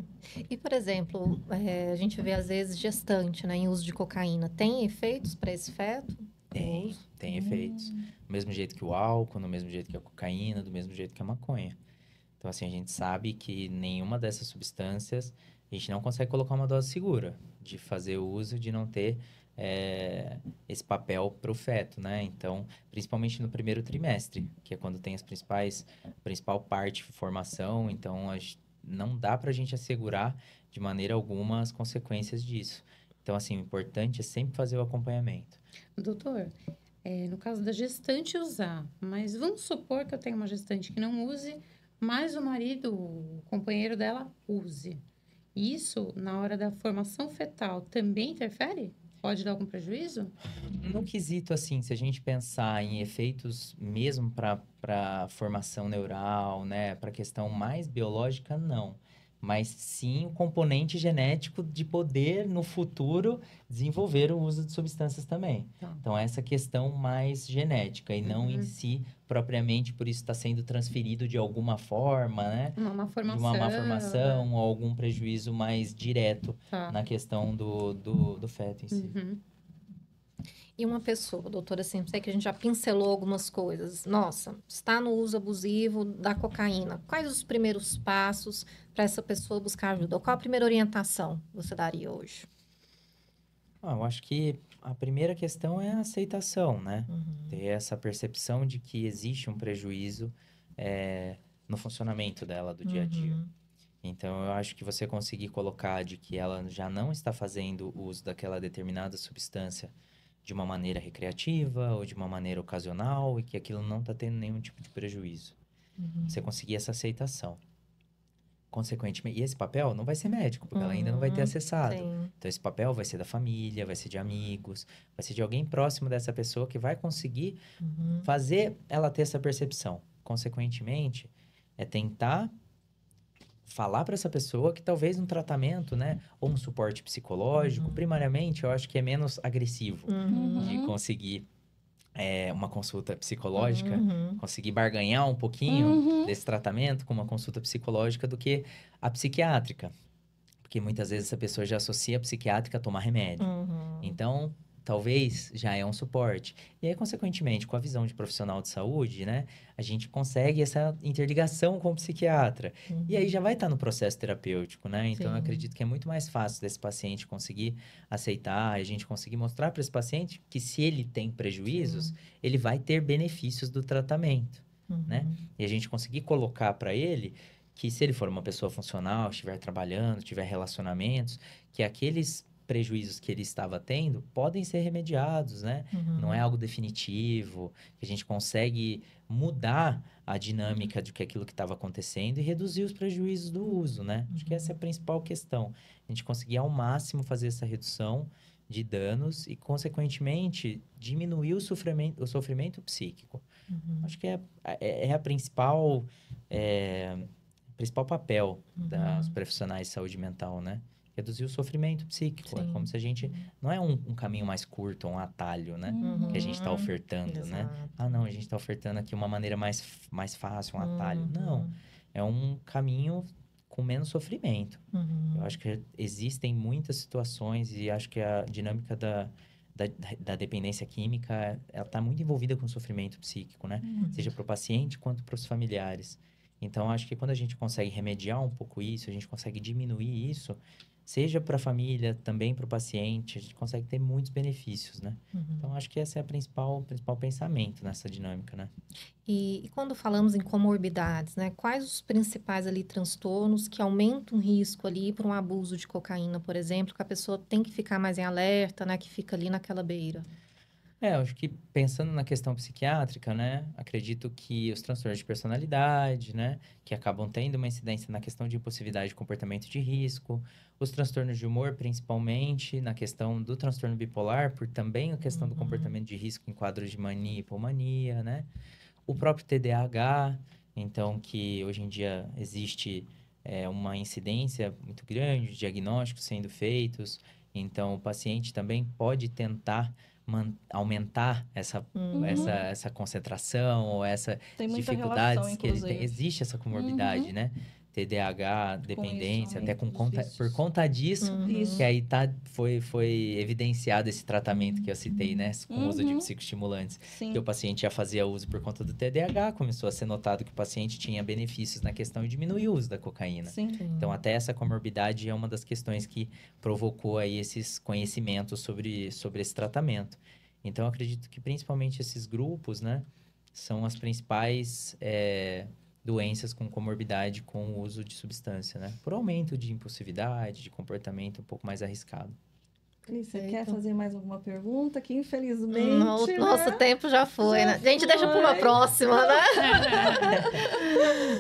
E, por exemplo, a gente vê às vezes gestante, né, em uso de cocaína. Tem efeitos para esse feto? Tem efeitos. Do mesmo jeito que o álcool, do mesmo jeito que a cocaína, do mesmo jeito que a maconha. Então, assim, a gente sabe que nenhuma dessas substâncias, a gente não consegue colocar uma dose segura de fazer o uso, de não ter esse papel para o feto, né? Então, principalmente no primeiro trimestre, que é quando tem a principal parte de formação. Então, não dá para a gente assegurar de maneira alguma as consequências disso. Então, assim, o importante é sempre fazer o acompanhamento. Doutor, no caso da gestante usar, mas vamos supor que eu tenho uma gestante que não use, mas o marido, o companheiro dela, use. Isso, na hora da formação fetal, também interfere? Pode dar algum prejuízo? No quesito, assim, se a gente pensar em efeitos mesmo para formação neural, né, para questão mais biológica, não. Mas sim o componente genético de poder, no futuro, desenvolver o uso de substâncias também. Tá. Então, essa questão mais genética e não em si, propriamente, por isso está sendo transferido de alguma forma, né? Uma má formação. De uma má formação ou algum prejuízo mais direto Tá. na questão do feto em si. E uma pessoa, doutora, assim, sei que a gente já pincelou algumas coisas. Nossa, está no uso abusivo da cocaína. Quais os primeiros passos para essa pessoa buscar ajuda? Qual a primeira orientação você daria hoje? Eu acho que a primeira questão é a aceitação, né? Uhum. Ter essa percepção de que existe um prejuízo no funcionamento dela do dia a dia. Uhum. Então, eu acho que você conseguir colocar de que ela já não está fazendo uso daquela determinada substância de uma maneira recreativa ou de uma maneira ocasional e que aquilo não está tendo nenhum tipo de prejuízo. Uhum. Você conseguir essa aceitação. Consequentemente, e esse papel não vai ser médico, porque ela ainda não vai ter acessado. Sim. Então, esse papel vai ser da família, vai ser de amigos, vai ser de alguém próximo dessa pessoa que vai conseguir fazer ela ter essa percepção. Consequentemente, é tentar falar para essa pessoa que talvez um tratamento, né? Ou um suporte psicológico, primariamente, eu acho que é menos agressivo de conseguir uma consulta psicológica, conseguir barganhar um pouquinho desse tratamento com uma consulta psicológica do que a psiquiátrica. Porque muitas vezes essa pessoa já associa a psiquiátrica a tomar remédio. Então, talvez já é um suporte. E aí, consequentemente, com a visão de profissional de saúde, né? A gente consegue essa interligação com o psiquiatra. E aí já vai estar no processo terapêutico, né? Então, eu acredito que é muito mais fácil desse paciente conseguir aceitar, a gente conseguir mostrar para esse paciente que se ele tem prejuízos, ele vai ter benefícios do tratamento, né? E a gente conseguir colocar para ele que se ele for uma pessoa funcional, estiver trabalhando, tiver relacionamentos, que aqueles prejuízos que ele estava tendo podem ser remediados, né? Não é algo definitivo, que a gente consegue mudar a dinâmica de que aquilo que estava acontecendo e reduzir os prejuízos do uso, né? Acho que essa é a principal questão. A gente conseguir ao máximo fazer essa redução de danos e, consequentemente, diminuir o sofrimento psíquico. Acho que é a principal papel dos profissionais de saúde mental, né? Reduzir o sofrimento psíquico. É como se a gente... Não é um caminho mais curto, um atalho, né? Que a gente está ofertando, né? Ah, não, a gente está ofertando aqui uma maneira mais fácil, um atalho. Não, é um caminho com menos sofrimento. Eu acho que existem muitas situações e acho que a dinâmica da dependência química, ela está muito envolvida com o sofrimento psíquico, né? Seja para o paciente quanto para os familiares. Então, acho que quando a gente consegue remediar um pouco isso, a gente consegue diminuir isso, seja para a família, também para o paciente, a gente consegue ter muitos benefícios, né? Então, acho que esse é o principal pensamento nessa dinâmica, né? E quando falamos em comorbidades, né? Quais os principais ali transtornos que aumentam o risco ali para um abuso de cocaína, por exemplo, que a pessoa tem que ficar mais em alerta, né? Que fica ali naquela beira? Eu acho que pensando na questão psiquiátrica, né? Acredito que os transtornos de personalidade, né? Que acabam tendo uma incidência na questão de impulsividade de comportamento de risco. Os transtornos de humor, principalmente, na questão do transtorno bipolar, por também a questão do comportamento de risco em quadros de mania e hipomania, né? O próprio TDAH, então, que hoje em dia existe uma incidência muito grande de diagnósticos sendo feitos. Então, o paciente também pode tentar aumentar essa concentração ou essa dificuldades que ele tem. Existe essa comorbidade, né? TDAH, dependência, até por conta disso, que aí foi evidenciado esse tratamento que eu citei, né? Com o uso de psicoestimulantes. Que o paciente já fazia uso por conta do TDAH, começou a ser notado que o paciente tinha benefícios na questão e diminuiu o uso da cocaína. Então, até essa comorbidade é uma das questões que provocou aí esses conhecimentos sobre esse tratamento. Então, eu acredito que principalmente esses grupos, né? São as principais doenças com comorbidade com o uso de substância, né? Por aumento de impulsividade, de comportamento um pouco mais arriscado. Você quer fazer mais alguma pergunta? Que infelizmente... Nosso tempo já foi, né? A gente deixa para uma próxima, né?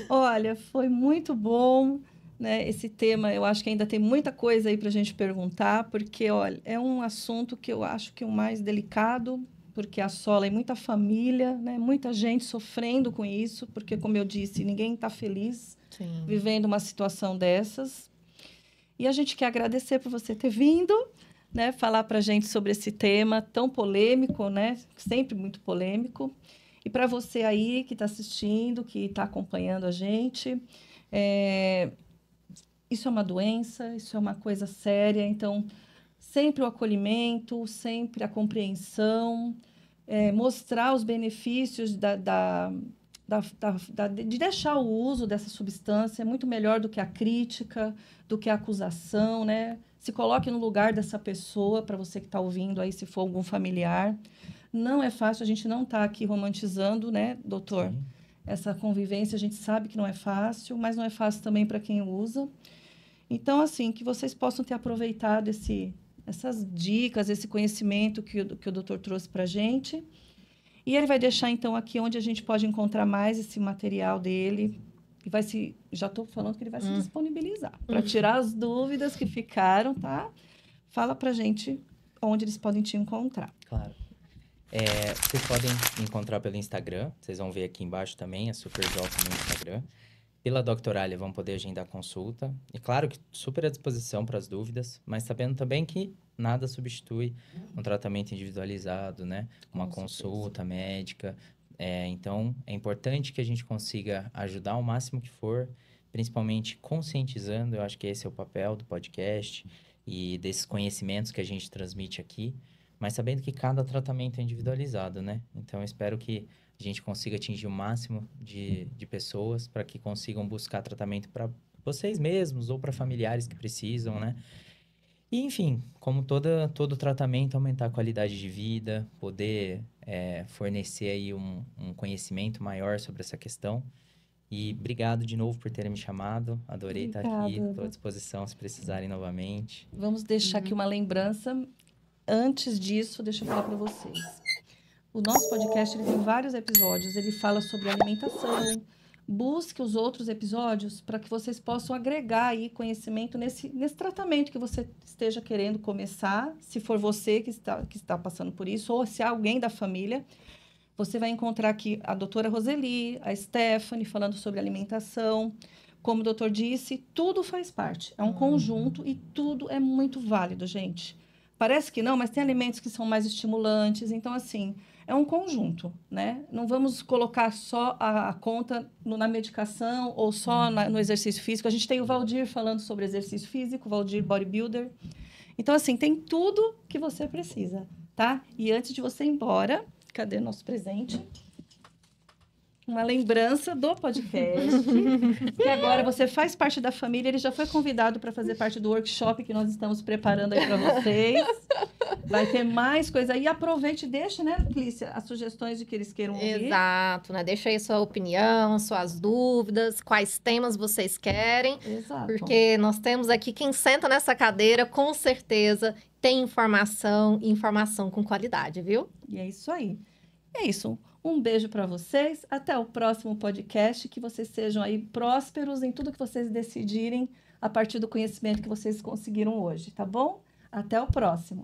Olha, foi muito bom, né? Esse tema, eu acho que ainda tem muita coisa aí para a gente perguntar, porque, olha, é um assunto que eu acho que é o mais delicado, porque assola muita família, né? Muita gente sofrendo com isso, porque, como eu disse, ninguém está feliz vivendo uma situação dessas. E a gente quer agradecer por você ter vindo, né? Falar para a gente sobre esse tema tão polêmico, né? Sempre muito polêmico. E para você aí que está assistindo, que está acompanhando a gente, isso é uma doença, isso é uma coisa séria, então... Sempre o acolhimento, sempre a compreensão, mostrar os benefícios de deixar o uso dessa substância é muito melhor do que a crítica, do que a acusação, né? Se coloque no lugar dessa pessoa, para você que está ouvindo aí, se for algum familiar. Não é fácil, a gente não está aqui romantizando, né, doutor? Sim. Essa convivência, a gente sabe que não é fácil, mas não é fácil também para quem usa. Então, assim, que vocês possam ter aproveitado essas dicas, esse conhecimento que o doutor trouxe para a gente. E ele vai deixar, então, aqui onde a gente pode encontrar mais esse material dele. E já estou falando que ele vai se disponibilizar para tirar as dúvidas que ficaram, tá? Fala para a gente onde eles podem te encontrar. Claro. Vocês podem me encontrar pelo Instagram. Vocês vão ver aqui embaixo também, a Super Doc no Instagram. Pela Doctoralia vão poder agendar consulta. E claro que super à disposição para as dúvidas, mas sabendo também que nada substitui um tratamento individualizado, né? Uma consulta médica. Então, é importante que a gente consiga ajudar o máximo que for, principalmente conscientizando. Eu acho que esse é o papel do podcast e desses conhecimentos que a gente transmite aqui, mas sabendo que cada tratamento é individualizado, né? Então, eu espero que a gente consiga atingir o máximo de pessoas para que consigam buscar tratamento para vocês mesmos ou para familiares que precisam, né? E, enfim, como todo tratamento, aumentar a qualidade de vida, poder fornecer aí um conhecimento maior sobre essa questão. E obrigado de novo por terem me chamado. Adorei estar aqui. Estou à disposição se precisarem novamente. Vamos deixar aqui uma lembrança. Antes disso, deixa eu falar para vocês. O nosso podcast ele tem vários episódios. Ele fala sobre alimentação. Busque os outros episódios para que vocês possam agregar aí conhecimento nesse tratamento que você esteja querendo começar. Se for você que está passando por isso, ou se há alguém da família, você vai encontrar aqui a doutora Roseli, a Stephanie, falando sobre alimentação. Como o doutor disse, tudo faz parte. É um conjunto e tudo é muito válido, gente. Parece que não, mas tem alimentos que são mais estimulantes. Então, assim, é um conjunto, né? Não vamos colocar só a conta na medicação ou só no exercício físico. A gente tem o Valdir falando sobre exercício físico, o Valdir Bodybuilder. Então, assim, tem tudo que você precisa, tá? E antes de você ir embora, cadê nosso presente? Uma lembrança do podcast, que agora você faz parte da família, ele já foi convidado para fazer parte do workshop que nós estamos preparando aí para vocês. Vai ter mais coisa aí. Aproveite e deixe, né, Clícia, as sugestões de que eles queiram ouvir. Exato, né? Deixa aí sua opinião, suas dúvidas, quais temas vocês querem. Exato. Porque nós temos aqui quem senta nessa cadeira, com certeza, tem informação e informação com qualidade, viu? E é isso aí. É isso. Um beijo para vocês. Até o próximo podcast. Que vocês sejam aí prósperos em tudo que vocês decidirem a partir do conhecimento que vocês conseguiram hoje, tá bom? Até o próximo.